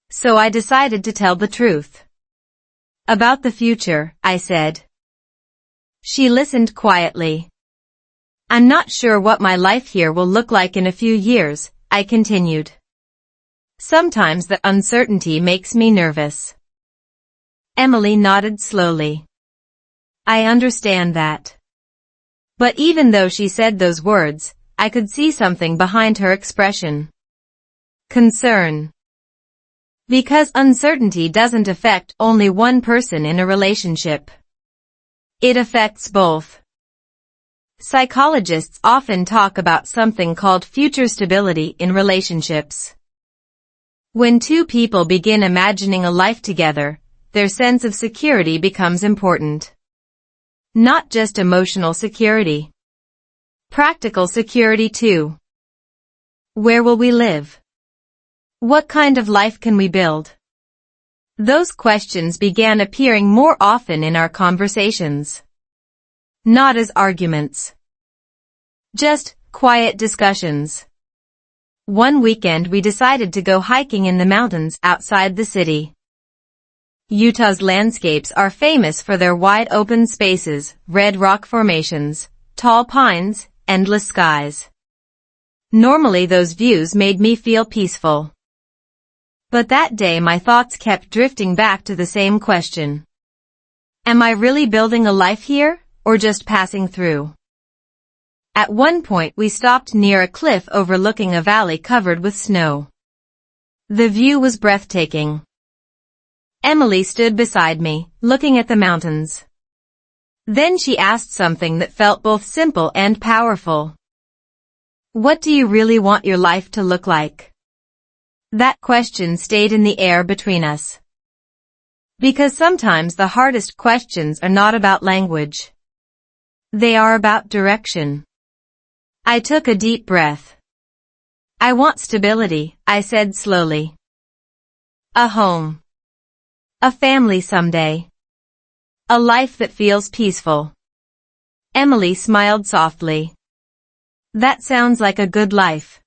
So I decided to tell the truth. "About the future," I said. She listened quietly. "I'm not sure what my life here will look like in a few years," I continued. "Sometimes the uncertainty makes me nervous." Emily nodded slowly. "I understand that." But even though she said those words, I could see something behind her expression. Concern. Because uncertainty doesn't affect only one person in a relationship. It affects both. Psychologists often talk about something called future stability in relationships. When two people begin imagining a life together, their sense of security becomes important. Not just emotional security. Practical security too. Where will we live? What kind of life can we build? Those questions began appearing more often in our conversations. Not as arguments. Just quiet discussions. One weekend we decided to go hiking in the mountains outside the city. Utah's landscapes are famous for their wide open spaces, red rock formations, tall pines, endless skies. Normally those views made me feel peaceful. But that day my thoughts kept drifting back to the same question. Am I really building a life here, or just passing through? At one point we stopped near a cliff overlooking a valley covered with snow. The view was breathtaking. Emily stood beside me, looking at the mountains. Then she asked something that felt both simple and powerful. "What do you really want your life to look like?" That question stayed in the air between us. Because sometimes the hardest questions are not about language. They are about direction. I took a deep breath. "I want stability," I said slowly. "A home. A family someday. A life that feels peaceful." Emily smiled softly. "That sounds like a good life."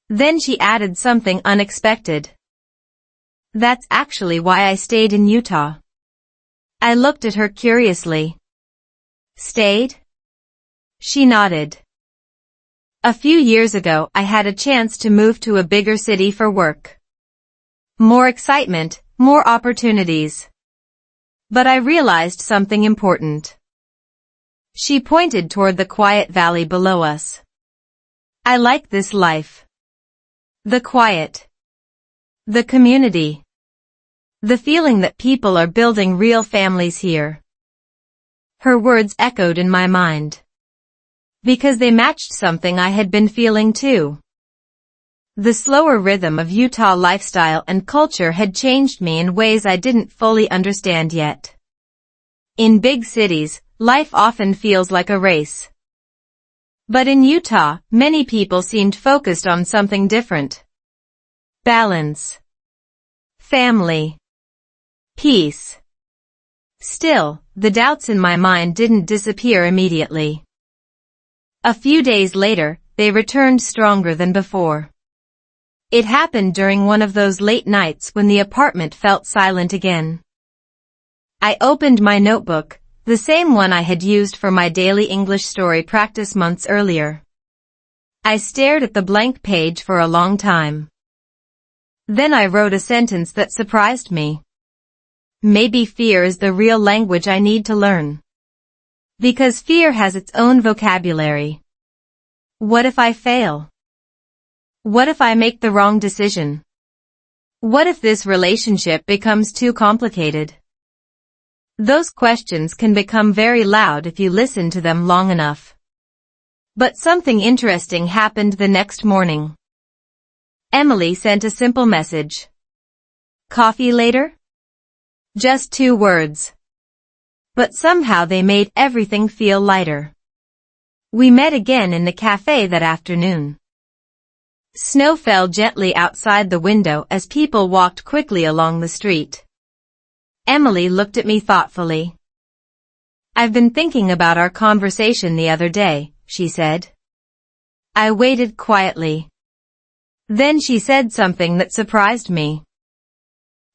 Then she added something unexpected. "That's actually why I stayed in Utah." I looked at her curiously. "Stayed?" She nodded. "A few years ago I had a chance to move to a bigger city for work. More excitement, more opportunities. But I realized something important." She pointed toward the quiet valley below us. "I like this life. The quiet. The community. The feeling that people are building real families here. Her words echoed in my mind. Because they matched something I had been feeling too. The slower rhythm of Utah lifestyle and culture had changed me in ways I didn't fully understand yet. In big cities, life often feels like a race. But in Utah, many people seemed focused on something different. Balance. Family. Peace. Still, the doubts in my mind didn't disappear immediately. A few days later, they returned stronger than before. It happened during one of those late nights when the apartment felt silent again. I opened my notebook, the same one I had used for my daily English story practice months earlier. I stared at the blank page for a long time. Then I wrote a sentence that surprised me. Maybe fear is the real language I need to learn. Because fear has its own vocabulary. What if I fail? What if I make the wrong decision? What if this relationship becomes too complicated? Those questions can become very loud if you listen to them long enough. But something interesting happened the next morning. Emily sent a simple message. Coffee later? Just 2 words. But somehow they made everything feel lighter. We met again in the cafe that afternoon. Snow fell gently outside the window as people walked quickly along the street. Emily looked at me thoughtfully. I've been thinking about our conversation the other day, she said. I waited quietly. Then she said something that surprised me.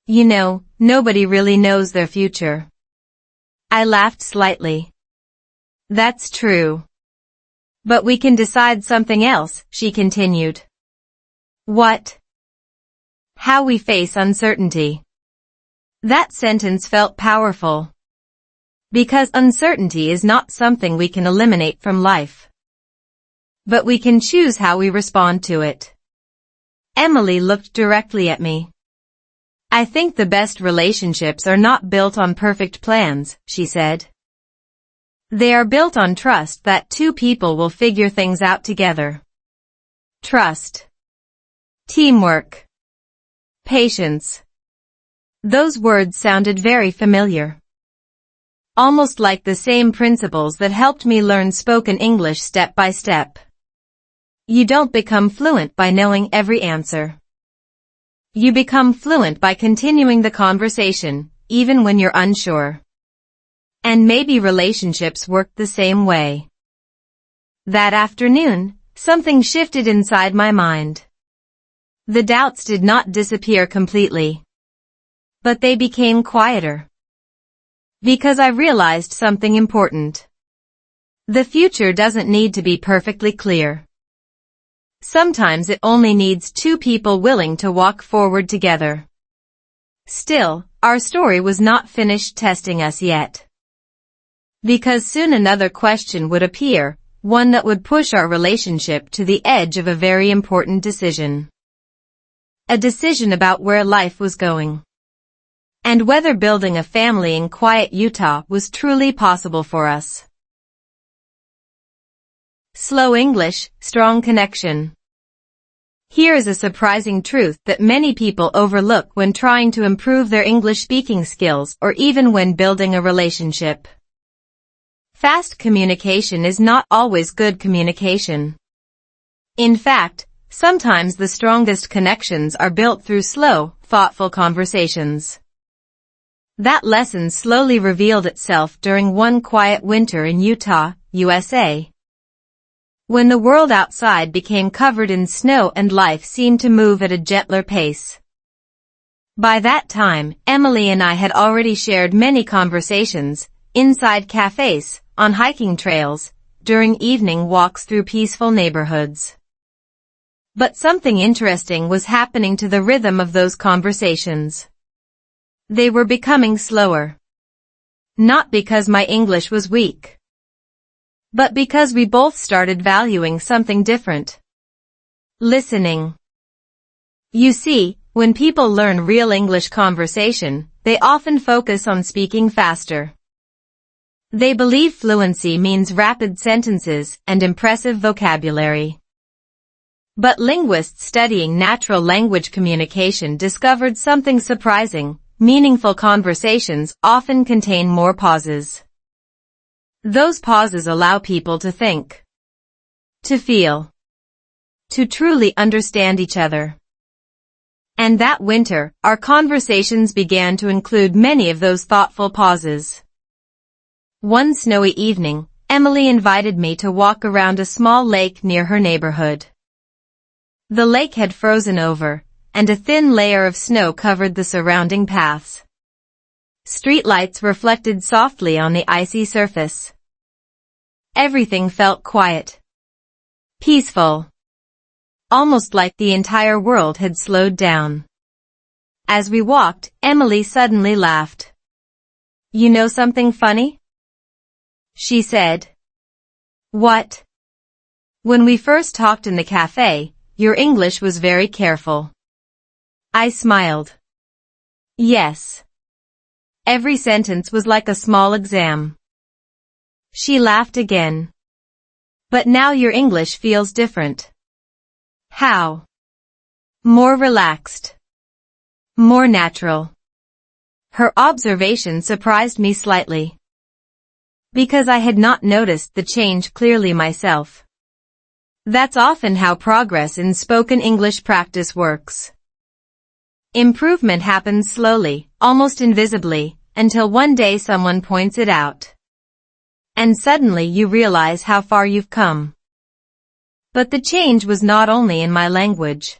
You know, nobody really knows their future. I laughed slightly. That's true. But we can decide something else, she continued. What? How we face uncertainty. That sentence felt powerful. Because uncertainty is not something we can eliminate from life. But we can choose how we respond to it. Emily looked directly at me. I think the best relationships are not built on perfect plans, she said. They are built on trust that 2 people will figure things out together. Trust. Teamwork. Patience. Those words sounded very familiar. Almost like the same principles that helped me learn spoken English step by step. You don't become fluent by knowing every answer. You become fluent by continuing the conversation, even when you're unsure. And maybe relationships work the same way. That afternoon, something shifted inside my mind. The doubts did not disappear completely. But they became quieter. Because I realized something important. The future doesn't need to be perfectly clear. Sometimes it only needs 2 people willing to walk forward together. Still, our story was not finished testing us yet. Because soon another question would appear, one that would push our relationship to the edge of a very important decision. A decision about where life was going. And whether building a family in quiet Utah was truly possible for us. Slow English, strong connection. Here is a surprising truth that many people overlook when trying to improve their English speaking skills or even when building a relationship. Fast communication is not always good communication. In fact, sometimes the strongest connections are built through slow, thoughtful conversations. That lesson slowly revealed itself during one quiet winter in Utah, USA. When the world outside became covered in snow and life seemed to move at a gentler pace. By that time, Emily and I had already shared many conversations, inside cafes, on hiking trails, during evening walks through peaceful neighborhoods. But something interesting was happening to the rhythm of those conversations. They were becoming slower. Not because my English was weak. But because we both started valuing something different. Listening. You see, When people learn real English conversation, they often focus on speaking faster. They believe fluency means rapid sentences and impressive vocabulary. But linguists studying natural language communication discovered something surprising. Meaningful conversations often contain more pauses. Those pauses allow people to think, to feel, to truly understand each other. And that winter, our conversations began to include many of those thoughtful pauses. One snowy evening, Emily invited me to walk around a small lake near her neighborhood. The lake had frozen over, and a thin layer of snow covered the surrounding paths. Streetlights reflected softly on the icy surface. Everything felt quiet, peaceful, almost like the entire world had slowed down. As we walked, Emily suddenly laughed. "You know something funny?" she said. "What?" "When we first talked in the cafe, your English was very careful." I smiled. "Yes. Every sentence was like a small exam." She laughed again. "But now your English feels different." "How?" "More relaxed. More natural." Her observation surprised me slightly, because I had not noticed the change clearly myself. That's often how progress in spoken English practice works. Improvement happens slowly, almost invisibly, until one day someone points it out. And suddenly you realize how far you've come. But the change was not only in my language.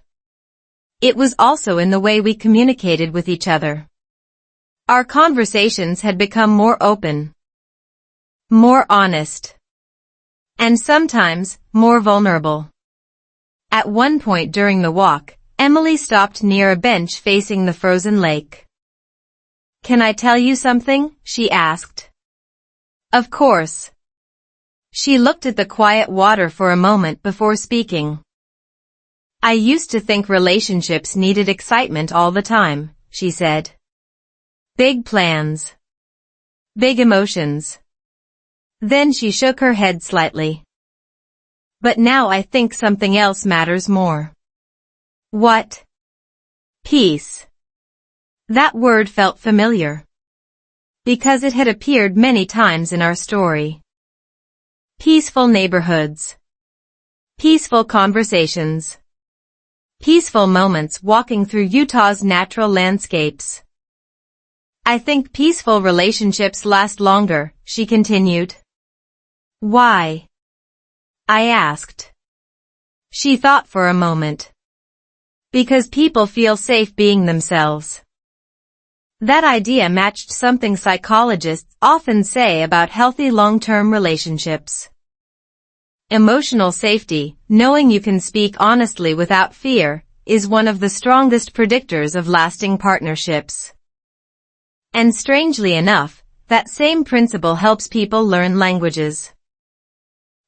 It was also in the way we communicated with each other. Our conversations had become more open, more honest, and sometimes more vulnerable. At one point during the walk, Emily stopped near a bench facing the frozen lake. "Can I tell you something?" she asked. "Of course." She looked at the quiet water for a moment before speaking. "I used to think relationships needed excitement all the time," she said. "Big plans. Big emotions." Then she shook her head slightly. "But now I think something else matters more." "What?" "Peace." That word felt familiar, because it had appeared many times in our story. Peaceful neighborhoods. Peaceful conversations. Peaceful moments walking through Utah's natural landscapes. "I think peaceful relationships last longer," she continued. "Why?" I asked. She thought for a moment. "Because people feel safe being themselves." That idea matched something psychologists often say about healthy long-term relationships. Emotional safety, knowing you can speak honestly without fear, is one of the strongest predictors of lasting partnerships. And strangely enough, that same principle helps people learn languages.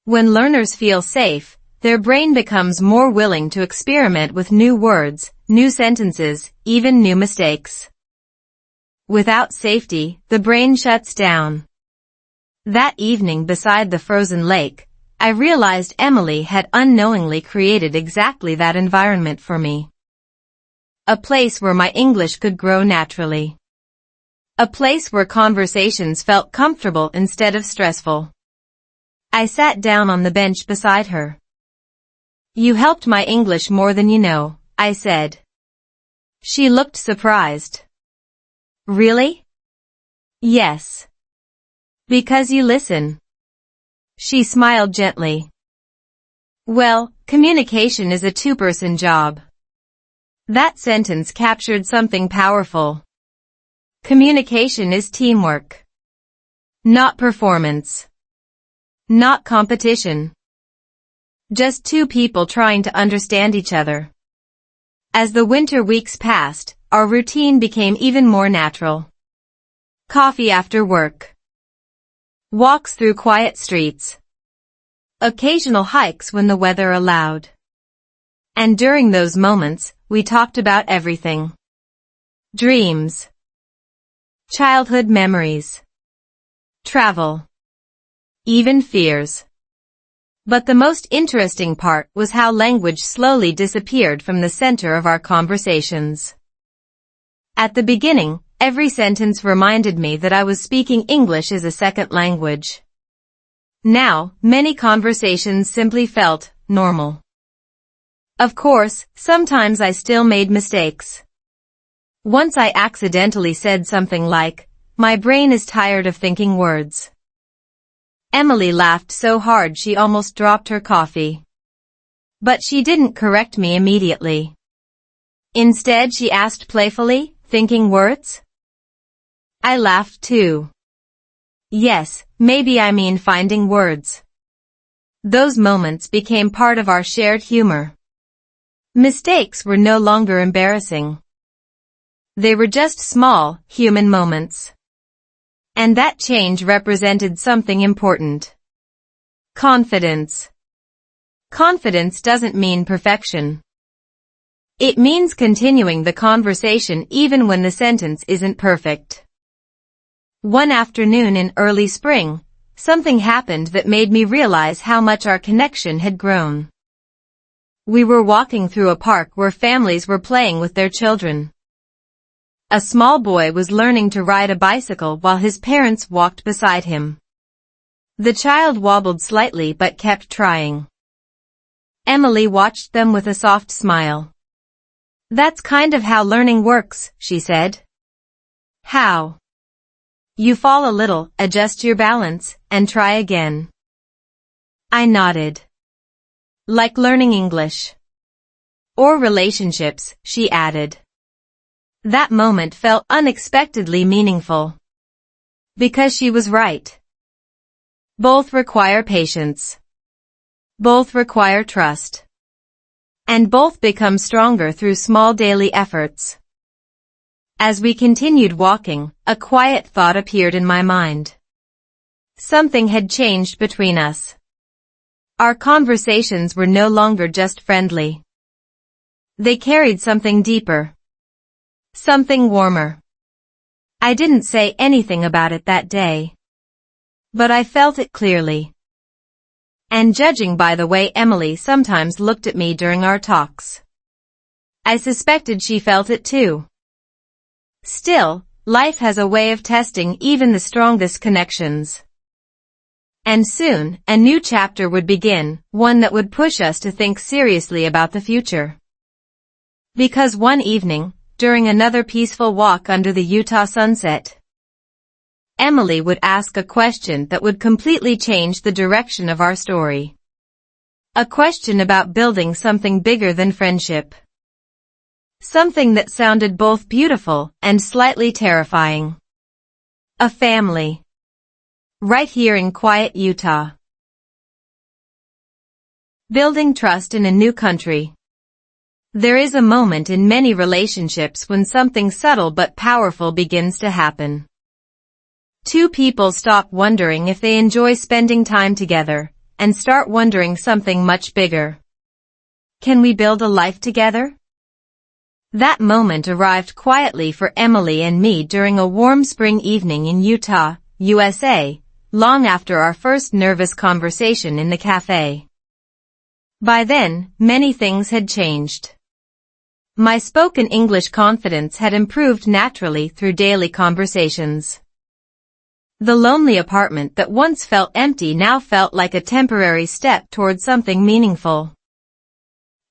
When learners feel safe, their brain becomes more willing to experiment with new words, new sentences, even new mistakes. Without safety, the brain shuts down. That evening beside the frozen lake, I realized Emily had unknowingly created exactly that environment for me. A place where my English could grow naturally. A place where conversations felt comfortable instead of stressful. I sat down on the bench beside her. "You helped my English more than you know," I said. She looked surprised. "Really?" "Yes. Because you listen." She smiled gently. "Well, communication is a two-person job." That sentence captured something powerful. Communication is teamwork. Not performance. Not competition. Just two people trying to understand each other. As the winter weeks passed, our routine became even more natural. Coffee after work. Walks through quiet streets. Occasional hikes when the weather allowed. And during those moments, we talked about everything. Dreams, childhood memories, travel, even fears. But the most interesting part was how language slowly disappeared from the center of our conversations. At the beginning, every sentence reminded me that I was speaking English as a second language. Now, many conversations simply felt normal. Of course, sometimes I still made mistakes. Once I accidentally said something like, "My brain is tired of thinking words." Emily laughed so hard she almost dropped her coffee. But she didn't correct me immediately. Instead, she asked playfully, "Thinking words?" I laughed too. Yes, maybe I mean finding words. Those moments became part of our shared humor. Mistakes were no longer embarrassing. They were just small, human moments. And that change represented something important. Confidence. Confidence doesn't mean perfection. It means continuing the conversation even when the sentence isn't perfect. One afternoon in early spring, something happened that made me realize how much our connection had grown. We were walking through a park where families were playing with their children. A small boy was learning to ride a bicycle while his parents walked beside him. The child wobbled slightly but kept trying. Emily watched them with a soft smile. "That's kind of how learning works," she said. "How?" "You fall a little, adjust your balance, and try again." I nodded. "Like learning English. Or relationships," she added. That moment felt unexpectedly meaningful. Because she was right. Both require patience. Both require trust. And both become stronger through small daily efforts. As we continued walking, a quiet thought appeared in my mind. Something had changed between us. Our conversations were no longer just friendly. They carried something deeper. Something warmer. I didn't say anything about it that day. But I felt it clearly. And judging by the way Emily sometimes looked at me during our talks, I suspected she felt it too. Still, life has a way of testing even the strongest connections. And soon, a new chapter would begin, one that would push us to think seriously about the future. Because one evening, during another peaceful walk under the Utah sunset, Emily would ask a question that would completely change the direction of our story. A question about building something bigger than friendship. Something that sounded both beautiful and slightly terrifying. A family. Right here in quiet Utah. Building trust in a new country. There is a moment in many relationships when something subtle but powerful begins to happen. Two people stop wondering if they enjoy spending time together, and start wondering something much bigger. Can we build a life together? That moment arrived quietly for Emily and me during a warm spring evening in Utah, USA, long after our first nervous conversation in the café. By then, many things had changed. My spoken English confidence had improved naturally through daily conversations. The lonely apartment that once felt empty now felt like a temporary step towards something meaningful.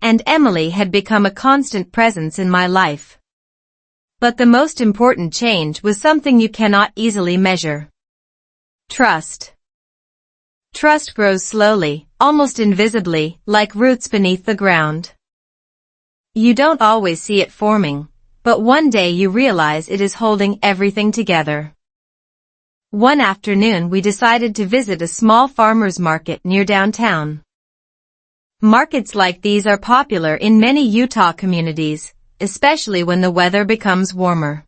And Emily had become a constant presence in my life. But the most important change was something you cannot easily measure. Trust. Trust grows slowly, almost invisibly, like roots beneath the ground. You don't always see it forming, but one day you realize it is holding everything together. One afternoon we decided to visit a small farmer's market near downtown. Markets like these are popular in many Utah communities, especially when the weather becomes warmer.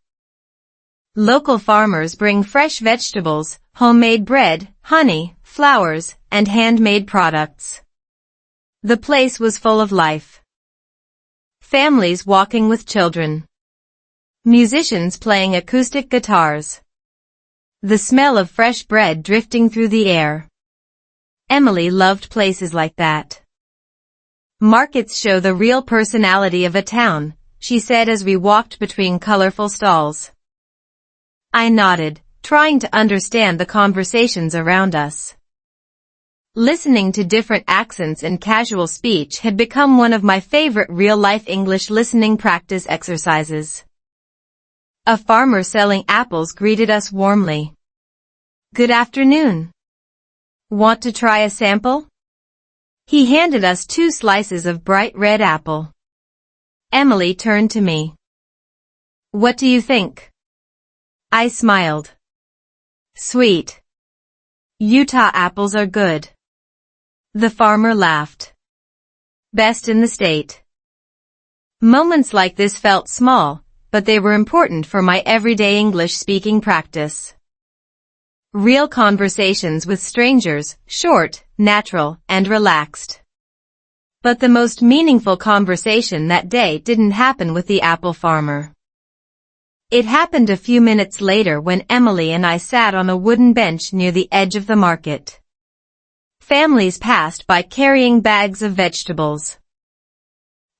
Local farmers bring fresh vegetables, homemade bread, honey, flowers, and handmade products. The place was full of life. families walking with children, musicians playing acoustic guitars, the smell of fresh bread drifting through the air. Emily loved places like that. Markets show the real personality of a town, she said as we walked between colorful stalls. I nodded, trying to understand the conversations around us. Listening to different accents and casual speech had become one of my favorite real-life English listening practice exercises. A farmer selling apples greeted us warmly. Good afternoon. Want to try a sample? He handed us 2 slices of bright red apple. Emily turned to me. What do you think? I smiled. Sweet. Utah apples are good. The farmer laughed. Best in the state. Moments like this felt small, but they were important for my everyday English speaking practice. Real conversations with strangers, short, natural, and relaxed. But the most meaningful conversation that day didn't happen with the apple farmer. It happened a few minutes later when Emily and I sat on a wooden bench near the edge of the market. Families passed by carrying bags of vegetables.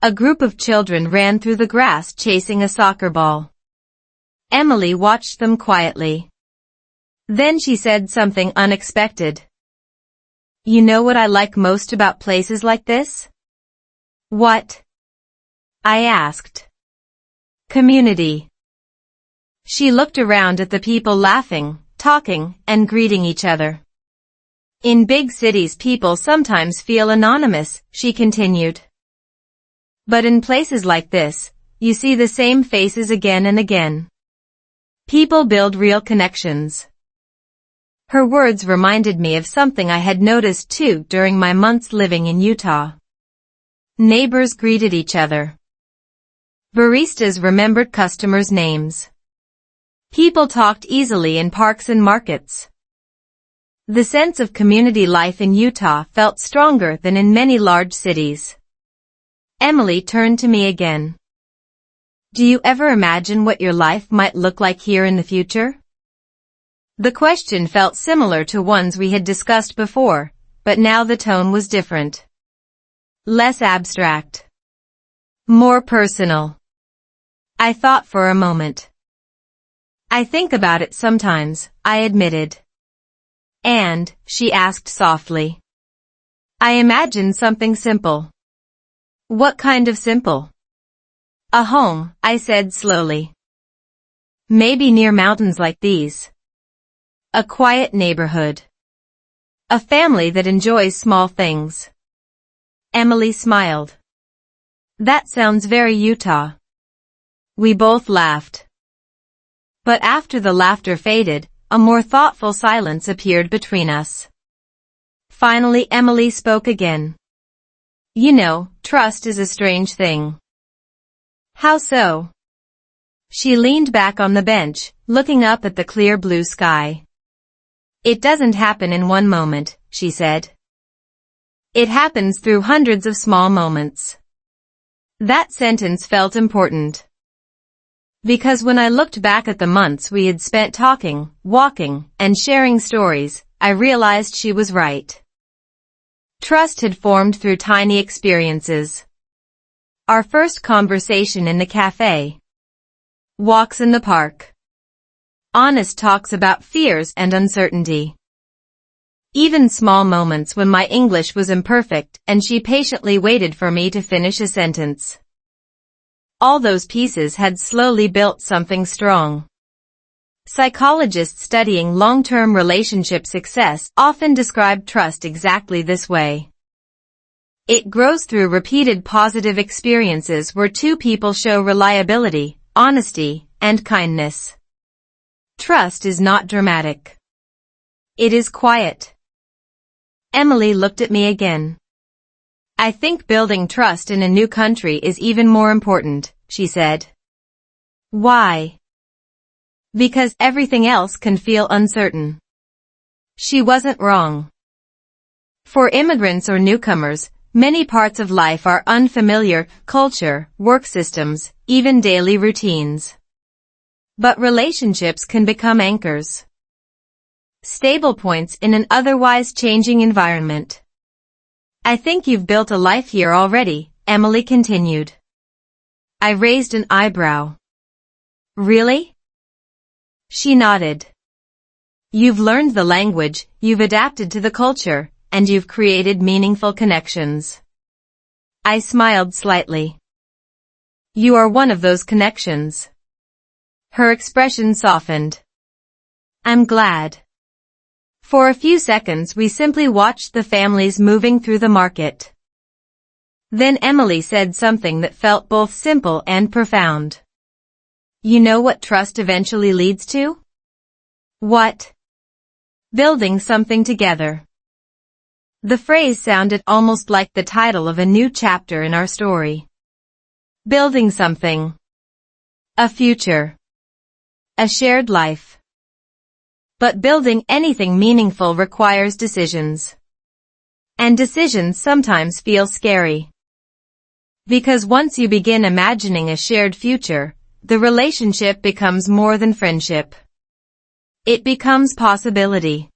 A group of children ran through the grass chasing a soccer ball. Emily watched them quietly. Then she said something unexpected. You know what I like most about places like this? What? I asked. Community. She looked around at the people laughing, talking, and greeting each other. In big cities people sometimes feel anonymous, she continued. But in places like this, you see the same faces again and again. People build real connections. Her words reminded me of something I had noticed too during my months living in Utah. Neighbors greeted each other. Baristas remembered customers' names. People talked easily in parks and markets. The sense of community life in Utah felt stronger than in many large cities. Emily turned to me again. Do you ever imagine what your life might look like here in the future? The question felt similar to ones we had discussed before, but now the tone was different. Less abstract. More personal. I thought for a moment. I think about it sometimes, I admitted. And, she asked softly. I imagine something simple. What kind of simple? A home, I said slowly. Maybe near mountains like these. A quiet neighborhood. A family that enjoys small things. Emily smiled. That sounds very Utah. We both laughed. But after the laughter faded, a more thoughtful silence appeared between us. Finally Emily spoke again. You know, trust is a strange thing. How so? She leaned back on the bench, looking up at the clear blue sky. It doesn't happen in one moment, she said. It happens through hundreds of small moments. That sentence felt important. Because when I looked back at the months we had spent talking, walking, and sharing stories, I realized she was right. Trust had formed through tiny experiences. Our first conversation in the cafe. Walks in the park. Honest talks about fears and uncertainty. Even small moments when my English was imperfect and she patiently waited for me to finish a sentence. All those pieces had slowly built something strong. Psychologists studying long-term relationship success often describe trust exactly this way. It grows through repeated positive experiences where two people show reliability, honesty, and kindness. Trust is not dramatic. It is quiet. Emily looked at me again. I think building trust in a new country is even more important, she said. Why? Because everything else can feel uncertain. She wasn't wrong. For immigrants or newcomers, Many parts of life are unfamiliar: culture, work systems, even daily routines. But relationships can become anchors, stable points in an otherwise changing environment. I think you've built a life here already, Emily continued. I raised an eyebrow. Really? She nodded. You've learned the language, you've adapted to the culture, and you've created meaningful connections. I smiled slightly. You are one of those connections. Her expression softened. I'm glad. For a few seconds we simply watched the families moving through the market. Then Emily said something that felt both simple and profound. You know what trust eventually leads to? What? Building something together. The phrase sounded almost like the title of a new chapter in our story. Building something. A future. A shared life. But building anything meaningful requires decisions. And decisions sometimes feel scary. Because once you begin imagining a shared future, the relationship becomes more than friendship. It becomes possibility.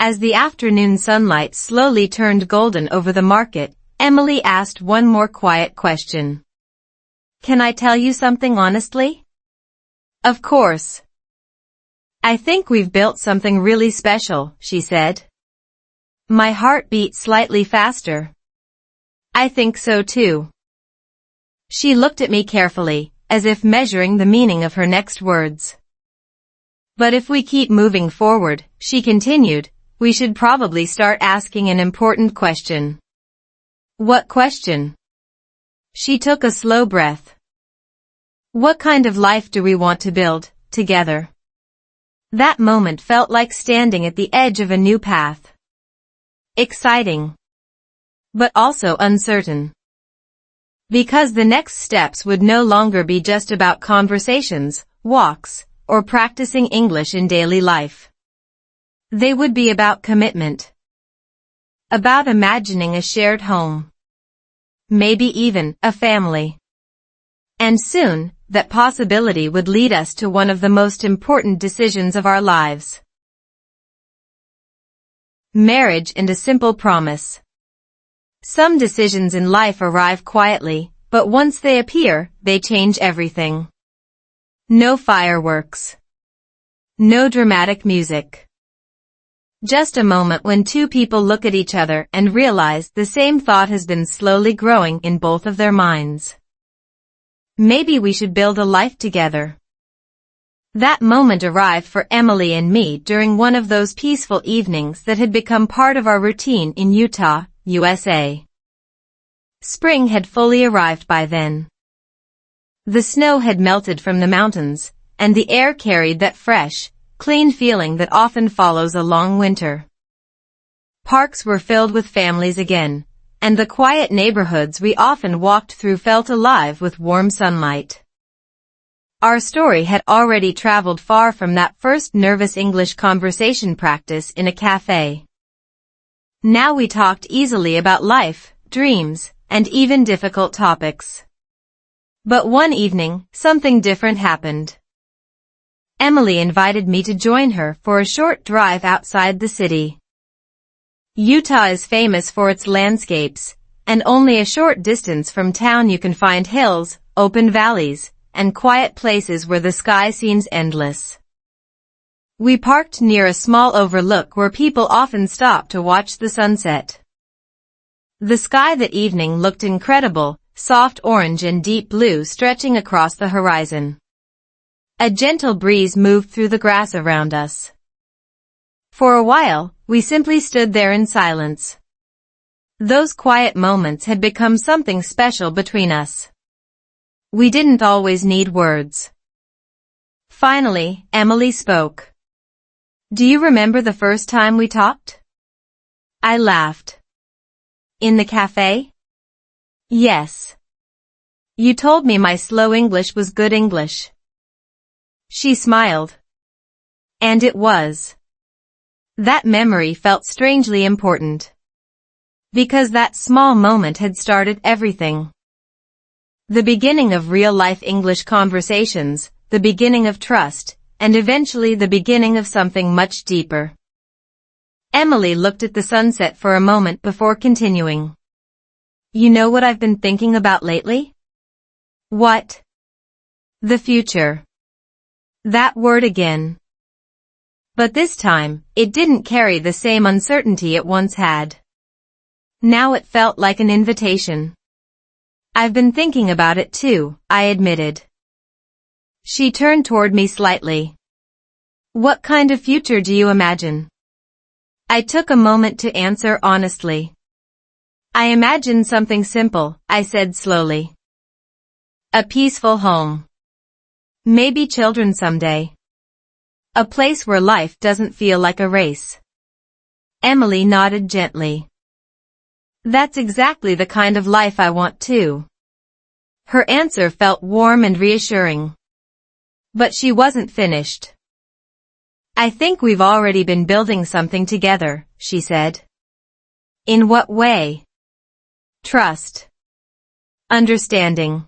As the afternoon sunlight slowly turned golden over the market, Emily asked one more quiet question. Can I tell you something honestly? Of course. I think we've built something really special, she said. My heart beat slightly faster. I think so too. She looked at me carefully, as if measuring the meaning of her next words. But if we keep moving forward, she continued, we should probably start asking an important question. What question? She took a slow breath. What kind of life do we want to build, together? That moment felt like standing at the edge of a new path. Exciting. But also uncertain. Because the next steps would no longer be just about conversations, walks, or practicing English in daily life. They would be about commitment. About imagining a shared home. Maybe even a family. And soon, that possibility would lead us to one of the most important decisions of our lives. Marriage and a simple promise. Some decisions in life arrive quietly, but once they appear, they change everything. No fireworks. No dramatic music. Just a moment when two people look at each other and realize the same thought has been slowly growing in both of their minds. Maybe we should build a life together. That moment arrived for Emily and me during one of those peaceful evenings that had become part of our routine in Utah, USA. Spring had fully arrived by then. The snow had melted from the mountains, and the air carried that fresh, clean feeling that often follows a long winter. Parks were filled with families again, and the quiet neighborhoods we often walked through felt alive with warm sunlight. Our story had already traveled far from that first nervous English conversation practice in a cafe. Now we talked easily about life, dreams, and even difficult topics. But one evening, something different happened. Emily invited me to join her for a short drive outside the city. Utah is famous for its landscapes, and only a short distance from town you can find hills, open valleys, and quiet places where the sky seems endless. We parked near a small overlook where people often stop to watch the sunset. The sky that evening looked incredible, soft orange and deep blue stretching across the horizon. A gentle breeze moved through the grass around us. For a while, we simply stood there in silence. Those quiet moments had become something special between us. We didn't always need words. Finally, Emily spoke. Do you remember the first time we talked? I laughed. In the cafe? Yes. You told me my slow English was good English. She smiled. And it was. That memory felt strangely important. Because that small moment had started everything. The beginning of real-life English conversations, the beginning of trust, and eventually the beginning of something much deeper. Emily looked at the sunset for a moment before continuing. You know what I've been thinking about lately? What? The future. That word again. But this time, it didn't carry the same uncertainty it once had. Now it felt like an invitation. I've been thinking about it too, I admitted. She turned toward me slightly. What kind of future do you imagine? I took a moment to answer honestly. I imagine something simple, I said slowly. A peaceful home. Maybe children someday. A place where life doesn't feel like a race. Emily nodded gently. That's exactly the kind of life I want too. Her answer felt warm and reassuring. But she wasn't finished. I think we've already been building something together, she said. In what way? Trust. Understanding.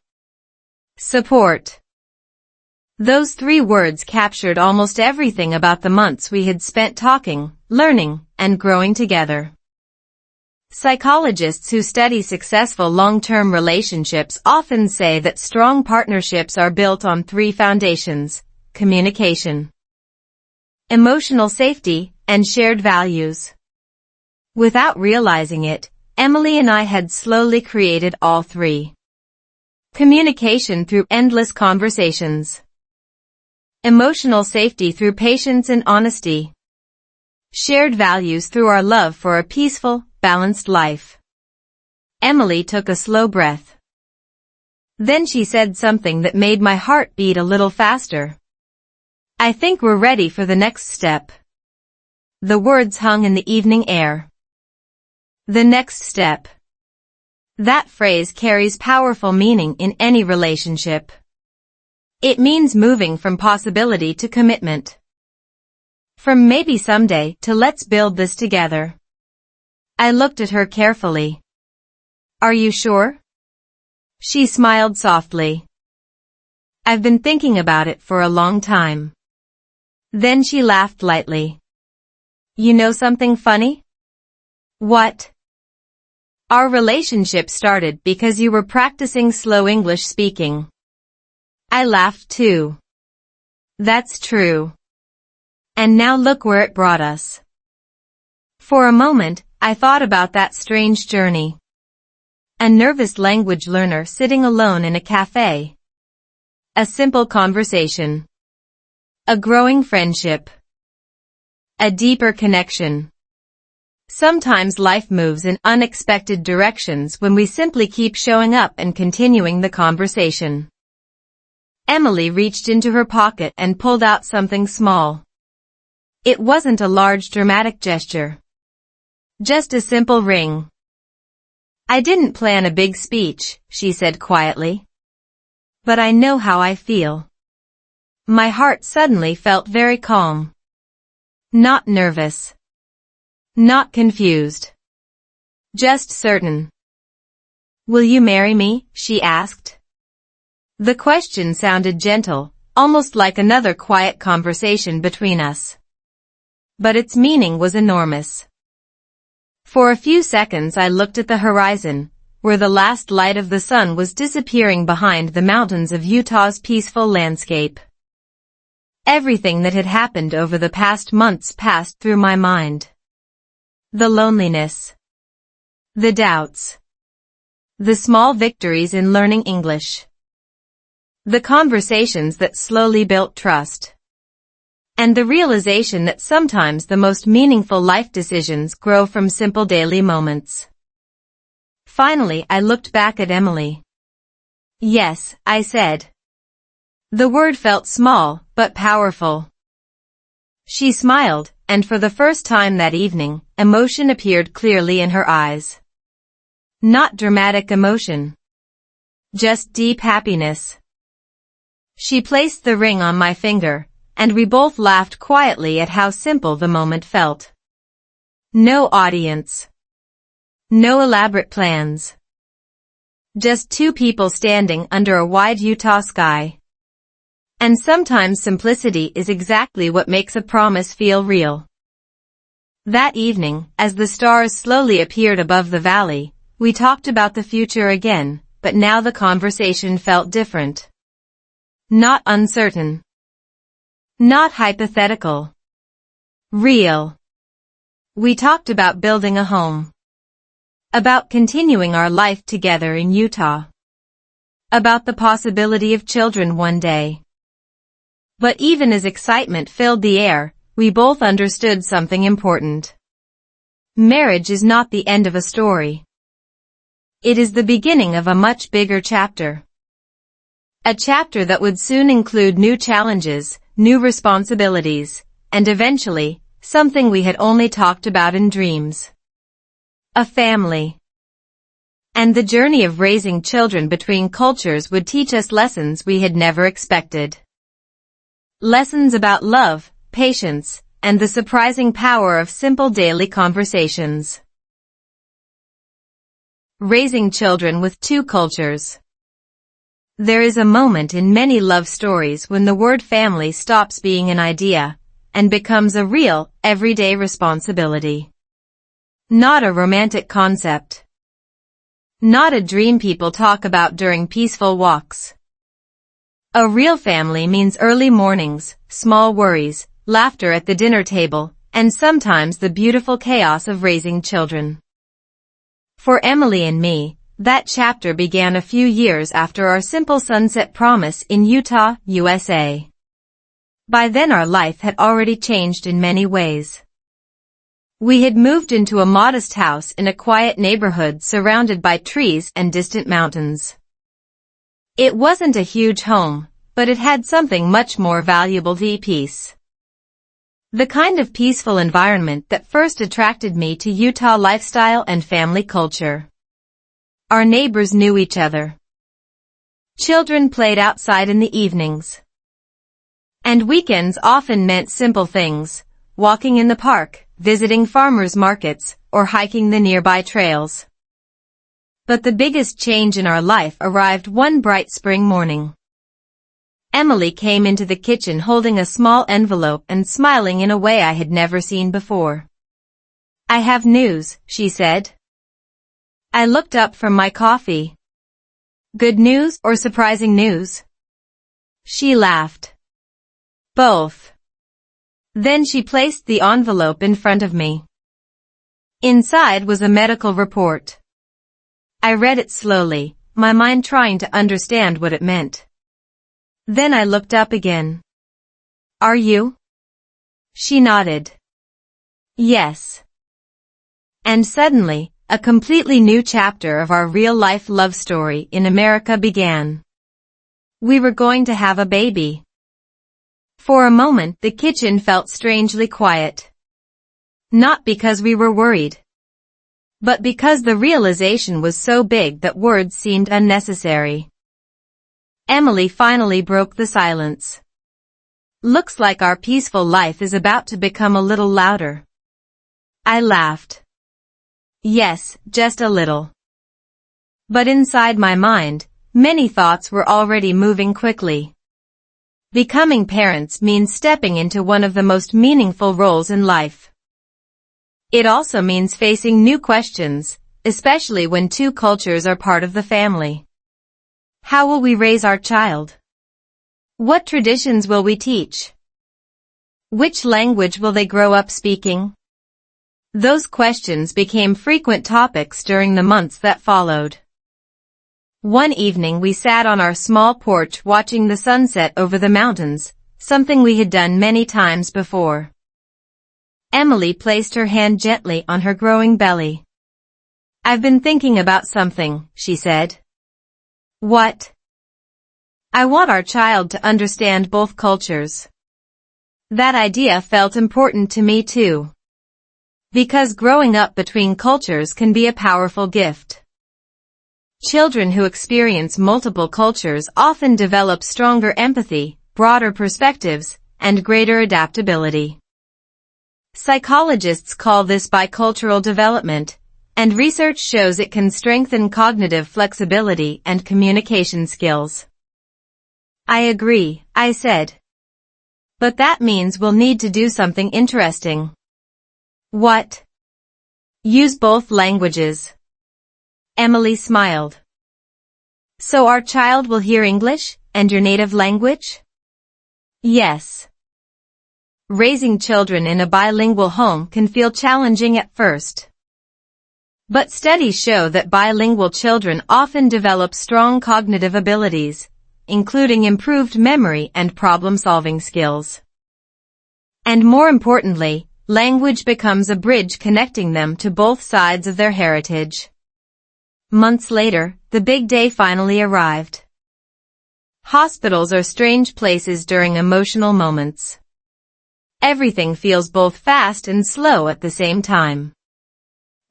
Support. Those 3 words captured almost everything about the months we had spent talking, learning, and growing together. Psychologists who study successful long-term relationships often say that strong partnerships are built on 3 foundations: communication, emotional safety, and shared values. Without realizing it, Emily and I had slowly created all 3. Communication through endless conversations. Emotional safety through patience and honesty. Shared values through our love for a peaceful, balanced life. Emily took a slow breath. Then she said something that made my heart beat a little faster. I think we're ready for the next step. The words hung in the evening air. The next step. That phrase carries powerful meaning in any relationship. It means moving from possibility to commitment. From maybe someday to let's build this together. I looked at her carefully. Are you sure? She smiled softly. I've been thinking about it for a long time. Then she laughed lightly. You know something funny? What? Our relationship started because you were practicing slow English speaking. I laughed too. That's true. And now look where it brought us. For a moment, I thought about that strange journey. A nervous language learner sitting alone in a cafe. A simple conversation. A growing friendship. A deeper connection. Sometimes life moves in unexpected directions when we simply keep showing up and continuing the conversation. Emily reached into her pocket and pulled out something small. It wasn't a large dramatic gesture. Just a simple ring. I didn't plan a big speech, she said quietly. But I know how I feel. My heart suddenly felt very calm. Not nervous. Not confused. Just certain. Will you marry me? She asked. The question sounded gentle, almost like another quiet conversation between us. But its meaning was enormous. For a few seconds I looked at the horizon, where the last light of the sun was disappearing behind the mountains of Utah's peaceful landscape. Everything that had happened over the past months passed through my mind. The loneliness. The doubts. The small victories in learning English. The conversations that slowly built trust. And the realization that sometimes the most meaningful life decisions grow from simple daily moments. Finally, I looked back at Emily. Yes, I said. The word felt small, but powerful. She smiled, and for the first time that evening, emotion appeared clearly in her eyes. Not dramatic emotion. Just deep happiness. She placed the ring on my finger, and we both laughed quietly at how simple the moment felt. No audience. No elaborate plans. Just two people standing under a wide Utah sky. And sometimes simplicity is exactly what makes a promise feel real. That evening, as the stars slowly appeared above the valley, we talked about the future again, but now the conversation felt different. Not uncertain. Not hypothetical. Real. We talked about building a home. About continuing our life together in Utah. About the possibility of children one day. But even as excitement filled the air, we both understood something important. Marriage is not the end of a story. It is the beginning of a much bigger chapter. A chapter that would soon include new challenges, new responsibilities, and eventually, something we had only talked about in dreams. A family. And the journey of raising children between cultures would teach us lessons we had never expected. Lessons about love, patience, and the surprising power of simple daily conversations. Raising children with two cultures. There is a moment in many love stories when the word family stops being an idea and becomes a real, everyday responsibility. Not a romantic concept. Not a dream people talk about during peaceful walks. A real family means early mornings, small worries, laughter at the dinner table, and sometimes the beautiful chaos of raising children. For Emily and me, that chapter began a few years after our simple sunset promise in Utah, USA. By then our life had already changed in many ways. We had moved into a modest house in a quiet neighborhood surrounded by trees and distant mountains. It wasn't a huge home, but it had something much more valuable: the peace. The kind of peaceful environment that first attracted me to Utah lifestyle and family culture. Our neighbors knew each other. Children played outside in the evenings. And weekends often meant simple things: walking in the park, visiting farmers markets, or hiking the nearby trails. But the biggest change in our life arrived one bright spring morning. Emily came into the kitchen holding a small envelope and smiling in a way I had never seen before. "I have news," she said. I looked up from my coffee. "Good news or surprising news?" She laughed. "Both." Then she placed the envelope in front of me. Inside was a medical report. I read it slowly, my mind trying to understand what it meant. Then I looked up again. "Are you?" She nodded. "Yes." And suddenly, a completely new chapter of our real-life love story in America began. We were going to have a baby. For a moment, the kitchen felt strangely quiet. Not because we were worried, but because the realization was so big that words seemed unnecessary. Emily finally broke the silence. "Looks like our peaceful life is about to become a little louder." I laughed. Yes, just a little. But inside my mind, many thoughts were already moving quickly. Becoming parents means stepping into one of the most meaningful roles in life. It also means facing new questions, especially when two cultures are part of the family. How will we raise our child? What traditions will we teach? Which language will they grow up speaking? Those questions became frequent topics during the months that followed. One evening we sat on our small porch watching the sunset over the mountains, something we had done many times before. Emily placed her hand gently on her growing belly. "I've been thinking about something," she said. "What?" "I want our child to understand both cultures." That idea felt important to me too. Because growing up between cultures can be a powerful gift. Children who experience multiple cultures often develop stronger empathy, broader perspectives, and greater adaptability. Psychologists call this bicultural development, and research shows it can strengthen cognitive flexibility and communication skills. I agree, I said. But that means we'll need to do something interesting. What? Use both languages. Emily smiled. So our child will hear English and your native language? Yes. Raising children in a bilingual home can feel challenging at first. But studies show that bilingual children often develop strong cognitive abilities, including improved memory and problem-solving skills. And more importantly, language becomes a bridge connecting them to both sides of their heritage. Months later, the big day finally arrived. Hospitals are strange places during emotional moments. Everything feels both fast and slow at the same time.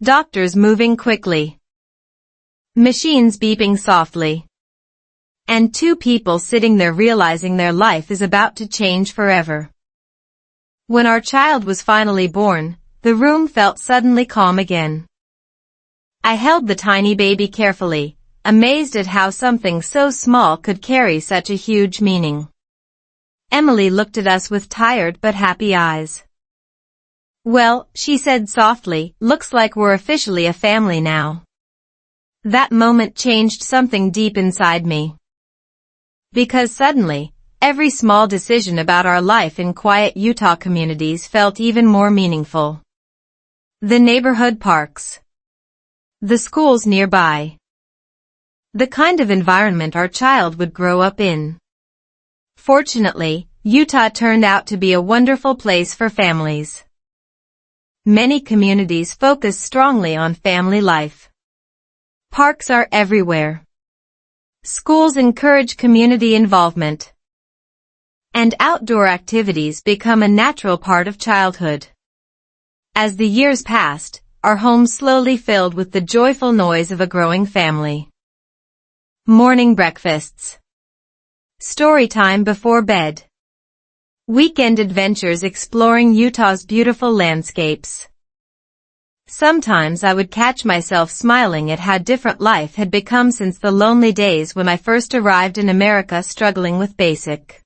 Doctors moving quickly. Machines beeping softly. And two people sitting there realizing their life is about to change forever. When our child was finally born, the room felt suddenly calm again. I held the tiny baby carefully, amazed at how something so small could carry such a huge meaning. Emily looked at us with tired but happy eyes. Well, she said softly, looks like we're officially a family now. That moment changed something deep inside me. Because suddenly, every small decision about our life in quiet Utah communities felt even more meaningful. The neighborhood parks. The schools nearby. The kind of environment our child would grow up in. Fortunately, Utah turned out to be a wonderful place for families. Many communities focus strongly on family life. Parks are everywhere. Schools encourage community involvement. And outdoor activities become a natural part of childhood. As the years passed, our home slowly filled with the joyful noise of a growing family. Morning breakfasts. Story time before bed. Weekend adventures exploring Utah's beautiful landscapes. Sometimes I would catch myself smiling at how different life had become since the lonely days when I first arrived in America struggling with basic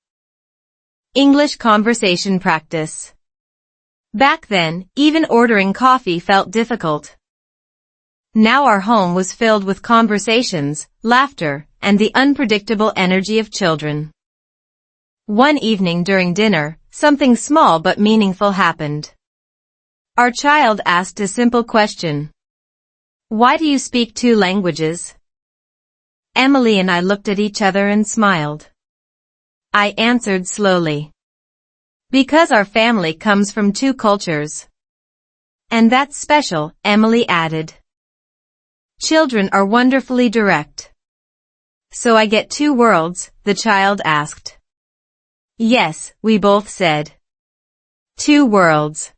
English conversation practice. Back then, even ordering coffee felt difficult. Now our home was filled with conversations, laughter, and the unpredictable energy of children. One evening during dinner, something small but meaningful happened. Our child asked a simple question. Why do you speak two languages? Emily and I looked at each other and smiled. I answered slowly. Because our family comes from two cultures. And that's special, Emily added. Children are wonderfully direct. So I get two worlds, the child asked. Yes, we both said. Two worlds.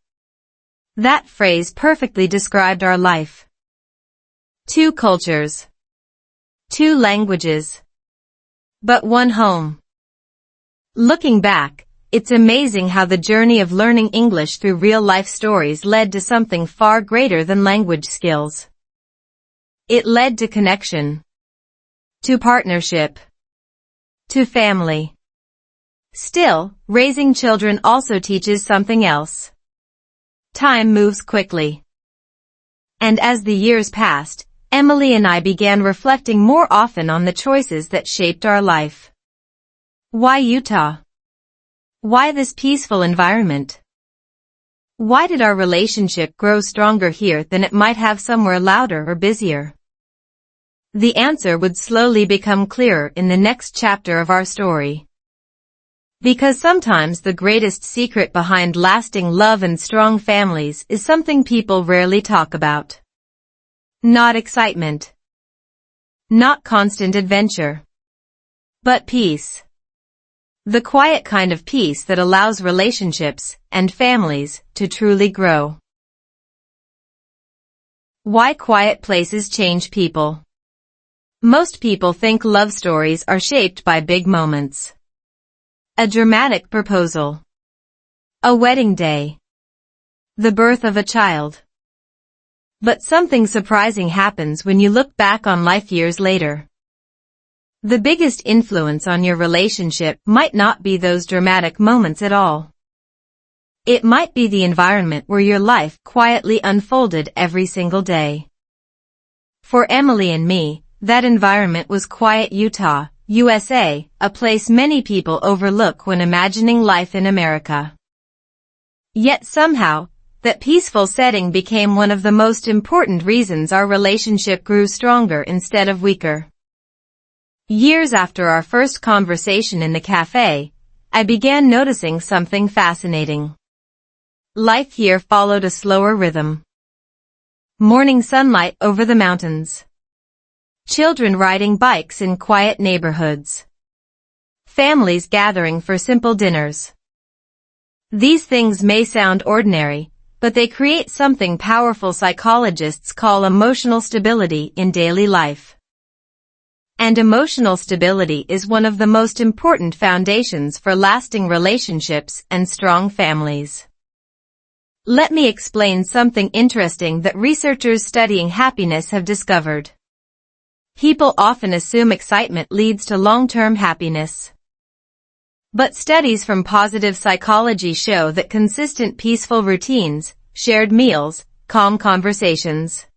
That phrase perfectly described our life. Two cultures. Two languages. But one home. Looking back, it's amazing how the journey of learning English through real-life stories led to something far greater than language skills. It led to connection. To partnership. To family. Still, raising children also teaches something else. Time moves quickly. And as the years passed, Emily and I began reflecting more often on the choices that shaped our life. Why Utah? Why this peaceful environment? Why did our relationship grow stronger here than it might have somewhere louder or busier? The answer would slowly become clearer in the next chapter of our story. Because sometimes the greatest secret behind lasting love and strong families is something people rarely talk about. Not excitement. Not constant adventure. But peace. The quiet kind of peace that allows relationships and families to truly grow. Why quiet places change people. Most people think love stories are shaped by big moments. A dramatic proposal. A wedding day. The birth of a child. But something surprising happens when you look back on life years later. The biggest influence on your relationship might not be those dramatic moments at all. It might be the environment where your life quietly unfolded every single day. For Emily and me, that environment was quiet Utah, USA, a place many people overlook when imagining life in America. Yet somehow, that peaceful setting became one of the most important reasons our relationship grew stronger instead of weaker. Years after our first conversation in the cafe, I began noticing something fascinating. Life here followed a slower rhythm. Morning sunlight over the mountains. Children riding bikes in quiet neighborhoods. Families gathering for simple dinners. These things may sound ordinary, but they create something powerful psychologists call emotional stability in daily life. And emotional stability is one of the most important foundations for lasting relationships and strong families. Let me explain something interesting that researchers studying happiness have discovered. People often assume excitement leads to long-term happiness. But studies from positive psychology show that consistent peaceful routines, shared meals, calm conversations,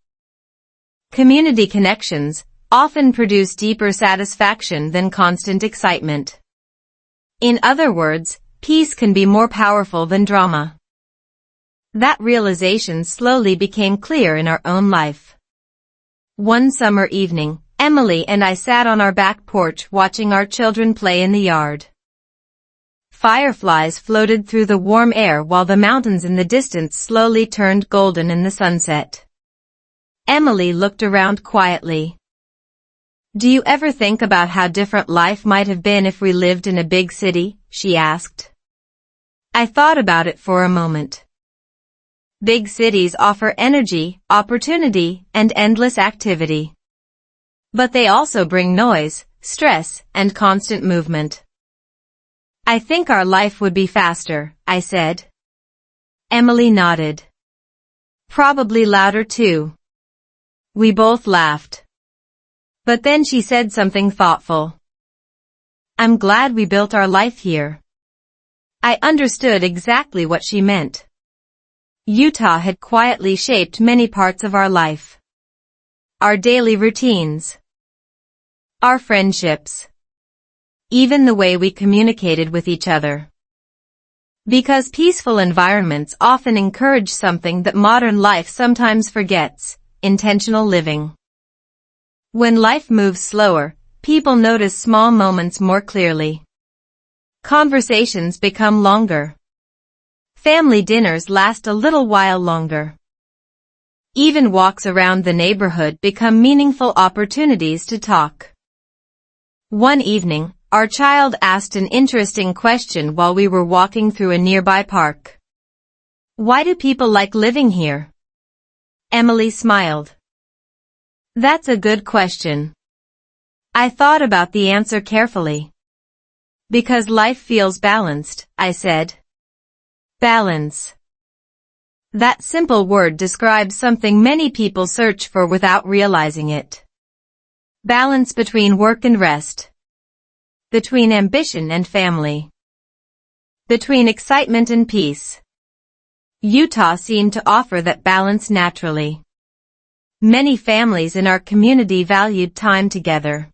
community connections, often produce deeper satisfaction than constant excitement. In other words, peace can be more powerful than drama. That realization slowly became clear in our own life. One summer evening, Emily and I sat on our back porch watching our children play in the yard. Fireflies floated through the warm air while the mountains in the distance slowly turned golden in the sunset. Emily looked around quietly. "Do you ever think about how different life might have been if we lived in a big city?" she asked. I thought about it for a moment. Big cities offer energy, opportunity, and endless activity. But they also bring noise, stress, and constant movement. "I think our life would be faster," I said. Emily nodded. "Probably louder too." We both laughed. But then she said something thoughtful. "I'm glad we built our life here." I understood exactly what she meant. Utah had quietly shaped many parts of our life. Our daily routines. Our friendships. Even the way we communicated with each other. Because peaceful environments often encourage something that modern life sometimes forgets: intentional living. When life moves slower, people notice small moments more clearly. Conversations become longer. Family dinners last a little while longer. Even walks around the neighborhood become meaningful opportunities to talk. One evening, our child asked an interesting question while we were walking through a nearby park. "Why do people like living here?" Emily smiled. "That's a good question." I thought about the answer carefully. "Because life feels balanced," I said. Balance. That simple word describes something many people search for without realizing it. Balance between work and rest. Between ambition and family. Between excitement and peace. Utah seemed to offer that balance naturally. Many families in our community valued time together.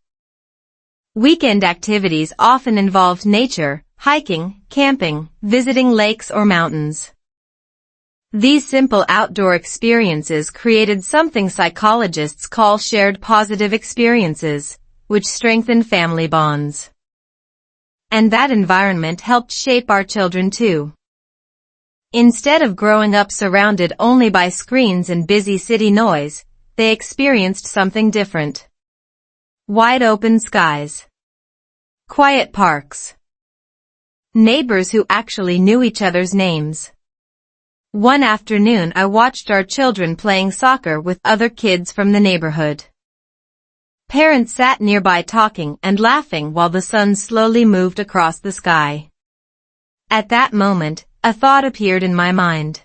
Weekend activities often involved nature, hiking, camping, visiting lakes or mountains. These simple outdoor experiences created something psychologists call shared positive experiences, which strengthen family bonds. And that environment helped shape our children too. Instead of growing up surrounded only by screens and busy city noise, they experienced something different. Wide open skies. Quiet parks. Neighbors who actually knew each other's names. One afternoon I watched our children playing soccer with other kids from the neighborhood. Parents sat nearby talking and laughing while the sun slowly moved across the sky. At that moment, a thought appeared in my mind.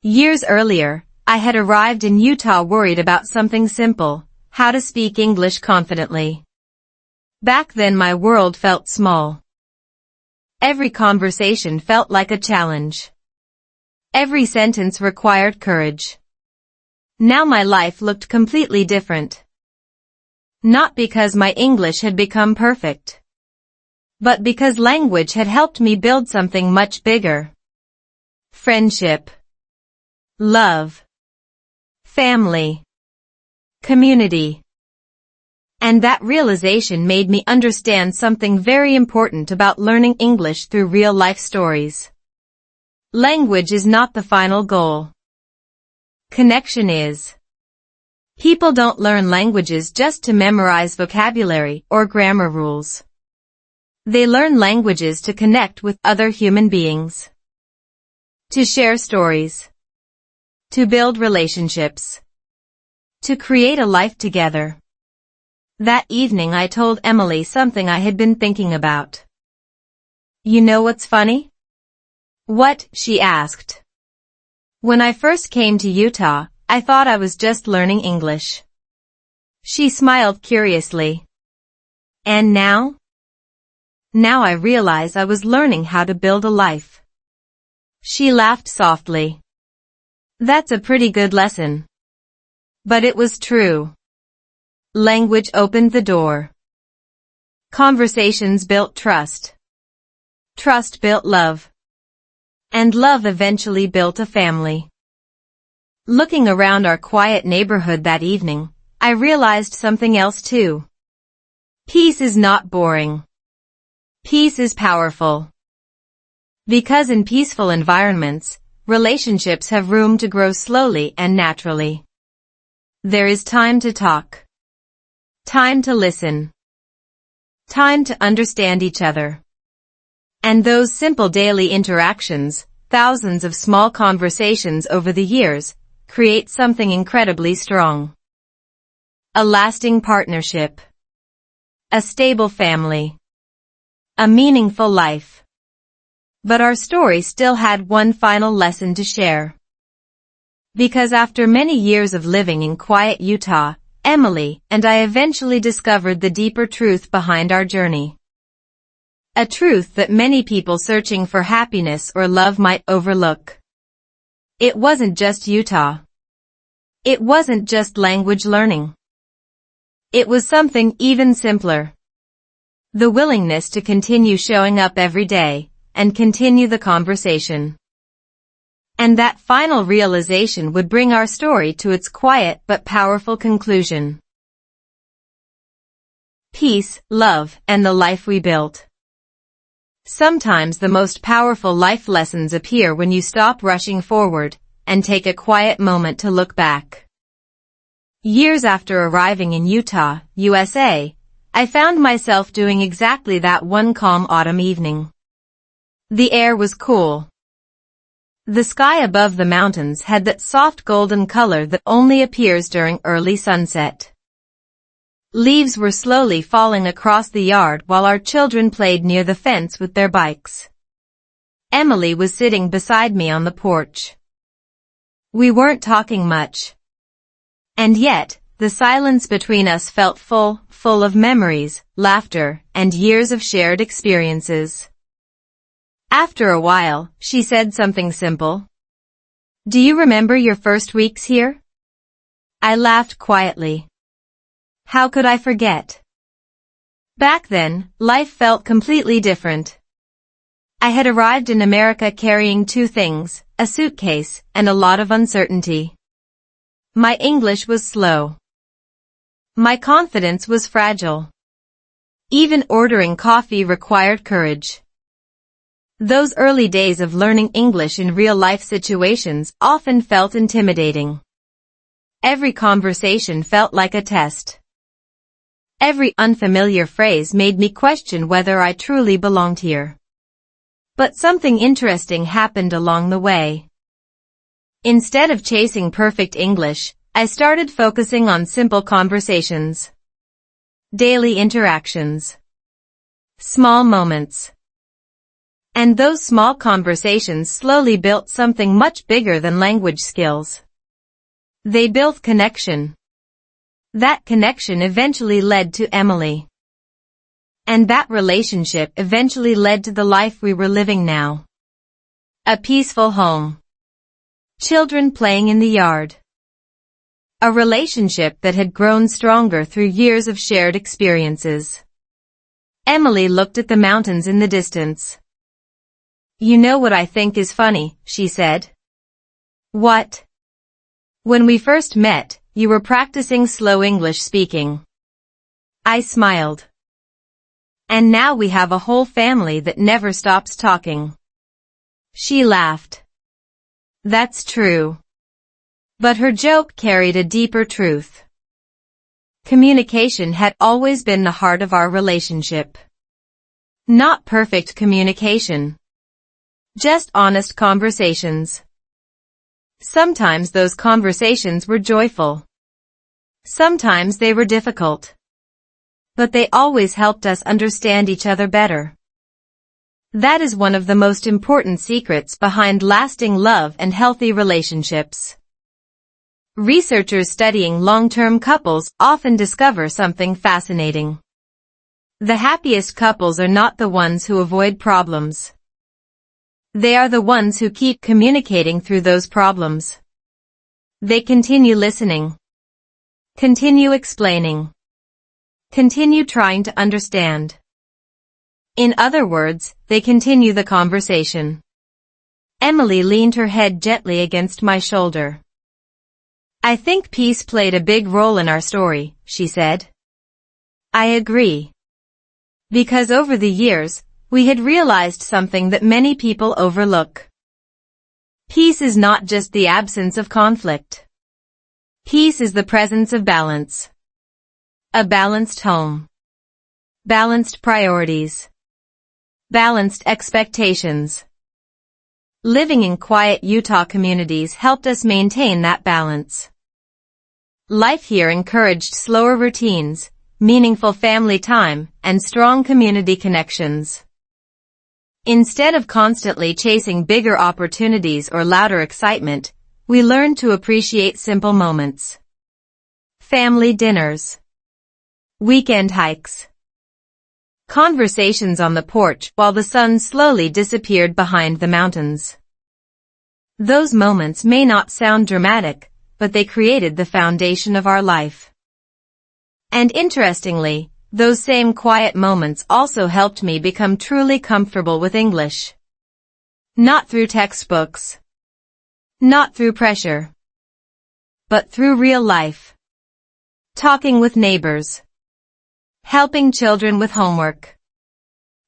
Years earlier, I had arrived in Utah worried about something simple, how to speak English confidently. Back then my world felt small. Every conversation felt like a challenge. Every sentence required courage. Now my life looked completely different. Not because my English had become perfect, but because language had helped me build something much bigger. Friendship, love, family, community. And that realization made me understand something very important about learning English through real-life stories. Language is not the final goal. Connection is. People don't learn languages just to memorize vocabulary or grammar rules. They learn languages to connect with other human beings, to share stories, to build relationships, to create a life together. That evening I told Emily something I had been thinking about. You know what's funny? What? She asked. When I first came to Utah, I thought I was just learning English. She smiled curiously. And now? Now I realize I was learning how to build a life. She laughed softly. That's a pretty good lesson. But it was true. Language opened the door. Conversations built trust. Trust built love. And love eventually built a family. Looking around our quiet neighborhood that evening, I realized something else too. Peace is not boring. Peace is powerful. Because in peaceful environments, relationships have room to grow slowly and naturally. There is time to talk. Time to listen. Time to understand each other. And those simple daily interactions, thousands of small conversations over the years, create something incredibly strong. A lasting partnership. A stable family. A meaningful life. But our story still had one final lesson to share. Because after many years of living in quiet Utah, Emily and I eventually discovered the deeper truth behind our journey. A truth that many people searching for happiness or love might overlook. It wasn't just Utah. It wasn't just language learning. It was something even simpler. The willingness to continue showing up every day and continue the conversation. And that final realization would bring our story to its quiet but powerful conclusion. Peace, love, and the life we built. Sometimes the most powerful life lessons appear when you stop rushing forward and take a quiet moment to look back. Years after arriving in Utah, USA, I found myself doing exactly that one calm autumn evening. The air was cool. The sky above the mountains had that soft golden color that only appears during early sunset. Leaves were slowly falling across the yard while our children played near the fence with their bikes. Emily was sitting beside me on the porch. We weren't talking much. And yet, the silence between us felt full of memories, laughter, and years of shared experiences. After a while, she said something simple. Do you remember your first weeks here? I laughed quietly. How could I forget? Back then, life felt completely different. I had arrived in America carrying two things, a suitcase and a lot of uncertainty. My English was slow. My confidence was fragile. Even ordering coffee required courage. Those early days of learning English in real-life situations often felt intimidating. Every conversation felt like a test. Every unfamiliar phrase made me question whether I truly belonged here. But something interesting happened along the way. Instead of chasing perfect English, I started focusing on simple conversations. Daily interactions. Small moments. And those small conversations slowly built something much bigger than language skills. They built connection. That connection eventually led to Emily. And that relationship eventually led to the life we were living now. A peaceful home. Children playing in the yard. A relationship that had grown stronger through years of shared experiences. Emily looked at the mountains in the distance. "You know what I think is funny," she said. "What?" "When we first met, you were practicing slow English speaking." I smiled. "And now we have a whole family that never stops talking." She laughed. "That's true." But her joke carried a deeper truth. Communication had always been the heart of our relationship. Not perfect communication. Just honest conversations. Sometimes those conversations were joyful. Sometimes they were difficult. But they always helped us understand each other better. That is one of the most important secrets behind lasting love and healthy relationships. Researchers studying long-term couples often discover something fascinating. The happiest couples are not the ones who avoid problems. They are the ones who keep communicating through those problems. They continue listening. Continue explaining. Continue trying to understand. In other words, they continue the conversation. Emily leaned her head gently against my shoulder. "I think peace played a big role in our story," she said. I agree. Because over the years, we had realized something that many people overlook. Peace is not just the absence of conflict. Peace is the presence of balance. A balanced home. Balanced priorities. Balanced expectations. Living in quiet Utah communities helped us maintain that balance. Life here encouraged slower routines, meaningful family time, and strong community connections. Instead of constantly chasing bigger opportunities or louder excitement, we learned to appreciate simple moments. Family dinners. Weekend hikes. Conversations on the porch while the sun slowly disappeared behind the mountains. Those moments may not sound dramatic, but they created the foundation of our life. And interestingly, those same quiet moments also helped me become truly comfortable with English. Not through textbooks. Not through pressure. But through real life. Talking with neighbors. Helping children with homework.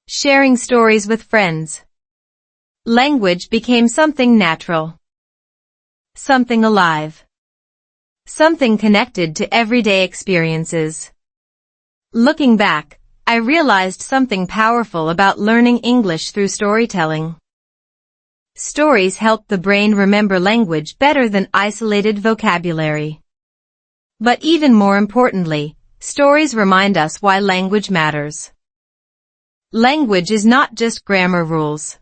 Sharing stories with friends. Language became something natural. Something alive. Something connected to everyday experiences. Looking back, I realized something powerful about learning English through storytelling. Stories help the brain remember language better than isolated vocabulary. But even more importantly, stories remind us why language matters. Language is not just grammar rules.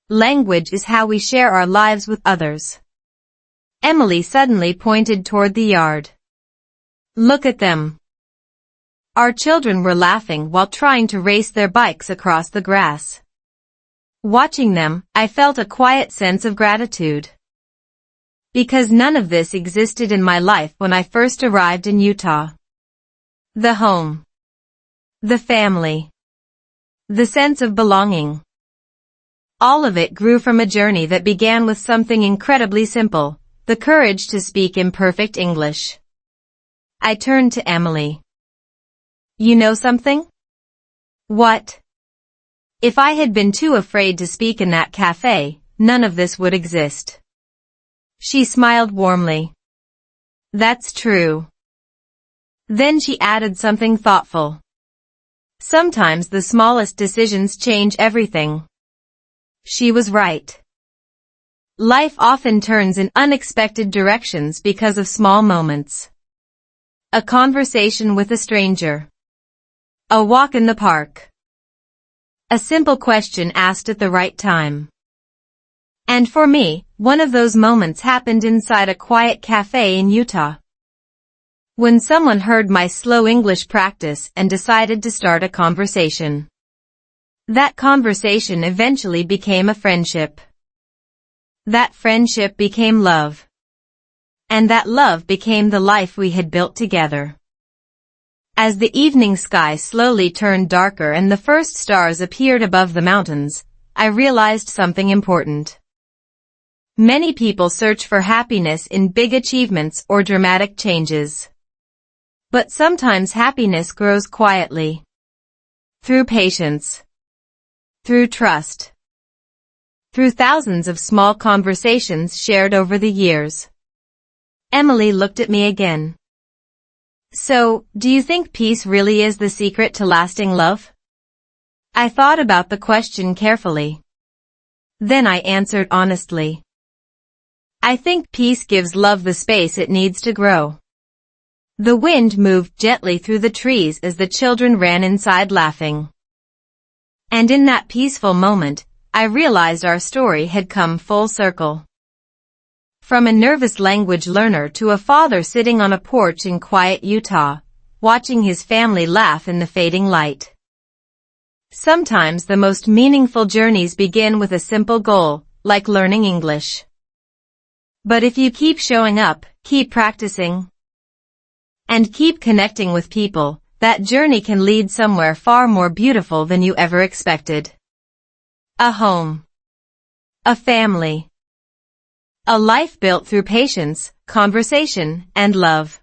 Language is how we share our lives with others. Emily suddenly pointed toward the yard. Look at them. Our children were laughing while trying to race their bikes across the grass. Watching them, I felt a quiet sense of gratitude. Because none of this existed in my life when I first arrived in Utah. The home. The family. The sense of belonging. All of it grew from a journey that began with something incredibly simple, the courage to speak imperfect English. I turned to Emily. You know something? What? If I had been too afraid to speak in that cafe, none of this would exist. She smiled warmly. That's true. Then she added something thoughtful. Sometimes the smallest decisions change everything. She was right. Life often turns in unexpected directions because of small moments. A conversation with a stranger. A walk in the park. A simple question asked at the right time. And for me, One of those moments happened inside a quiet cafe in Utah. When someone heard my slow English practice and decided to start a conversation. That conversation eventually became a friendship. That friendship became love. And that love became the life we had built together. As the evening sky slowly turned darker and the first stars appeared above the mountains, I realized something important. Many people search for happiness in big achievements or dramatic changes. But sometimes happiness grows quietly. Through patience. Through trust. Through thousands of small conversations shared over the years. Emily looked at me again. So, do you think peace really is the secret to lasting love? I thought about the question carefully. Then I answered honestly. I think peace gives love the space it needs to grow. The wind moved gently through the trees as the children ran inside laughing. And in that peaceful moment, I realized our story had come full circle. From a nervous language learner to a father sitting on a porch in quiet Utah, watching his family laugh in the fading light. Sometimes the most meaningful journeys begin with a simple goal, like learning English. But if you keep showing up, keep practicing, and keep connecting with people, that journey can lead somewhere far more beautiful than you ever expected. A home. A family. A life built through patience, conversation, and love.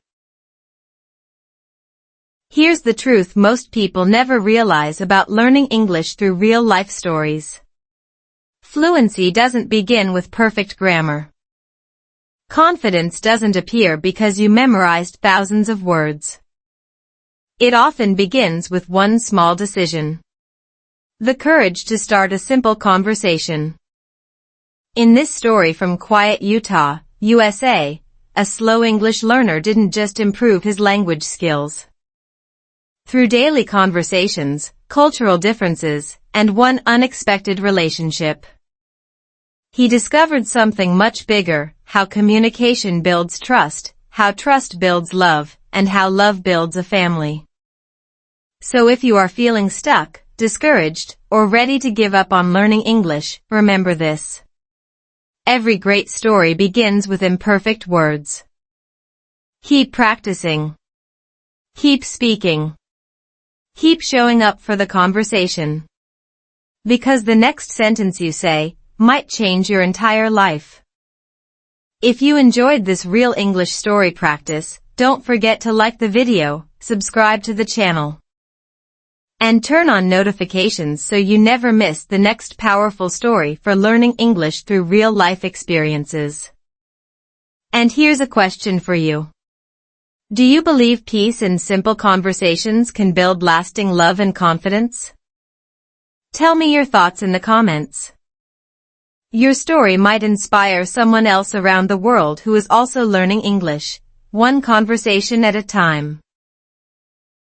Here's the truth most people never realize about learning English through real-life stories. Fluency doesn't begin with perfect grammar. Confidence doesn't appear because you memorized thousands of words. It often begins with one small decision. The courage to start a simple conversation. In this story from quiet Utah, USA, a slow English learner didn't just improve his language skills. Through daily conversations, cultural differences, and one unexpected relationship, he discovered something much bigger: how communication builds trust, how trust builds love, and how love builds a family. So if you are feeling stuck, discouraged, or ready to give up on learning English, remember this. Every great story begins with imperfect words. Keep practicing. Keep speaking. Keep showing up for the conversation. Because the next sentence you say might change your entire life. If you enjoyed this real English story practice, don't forget to like the video, subscribe to the channel, and turn on notifications so you never miss the next powerful story for learning English through real-life experiences. And here's a question for you. Do you believe peace and simple conversations can build lasting love and confidence? Tell me your thoughts in the comments. Your story might inspire someone else around the world who is also learning English, one conversation at a time.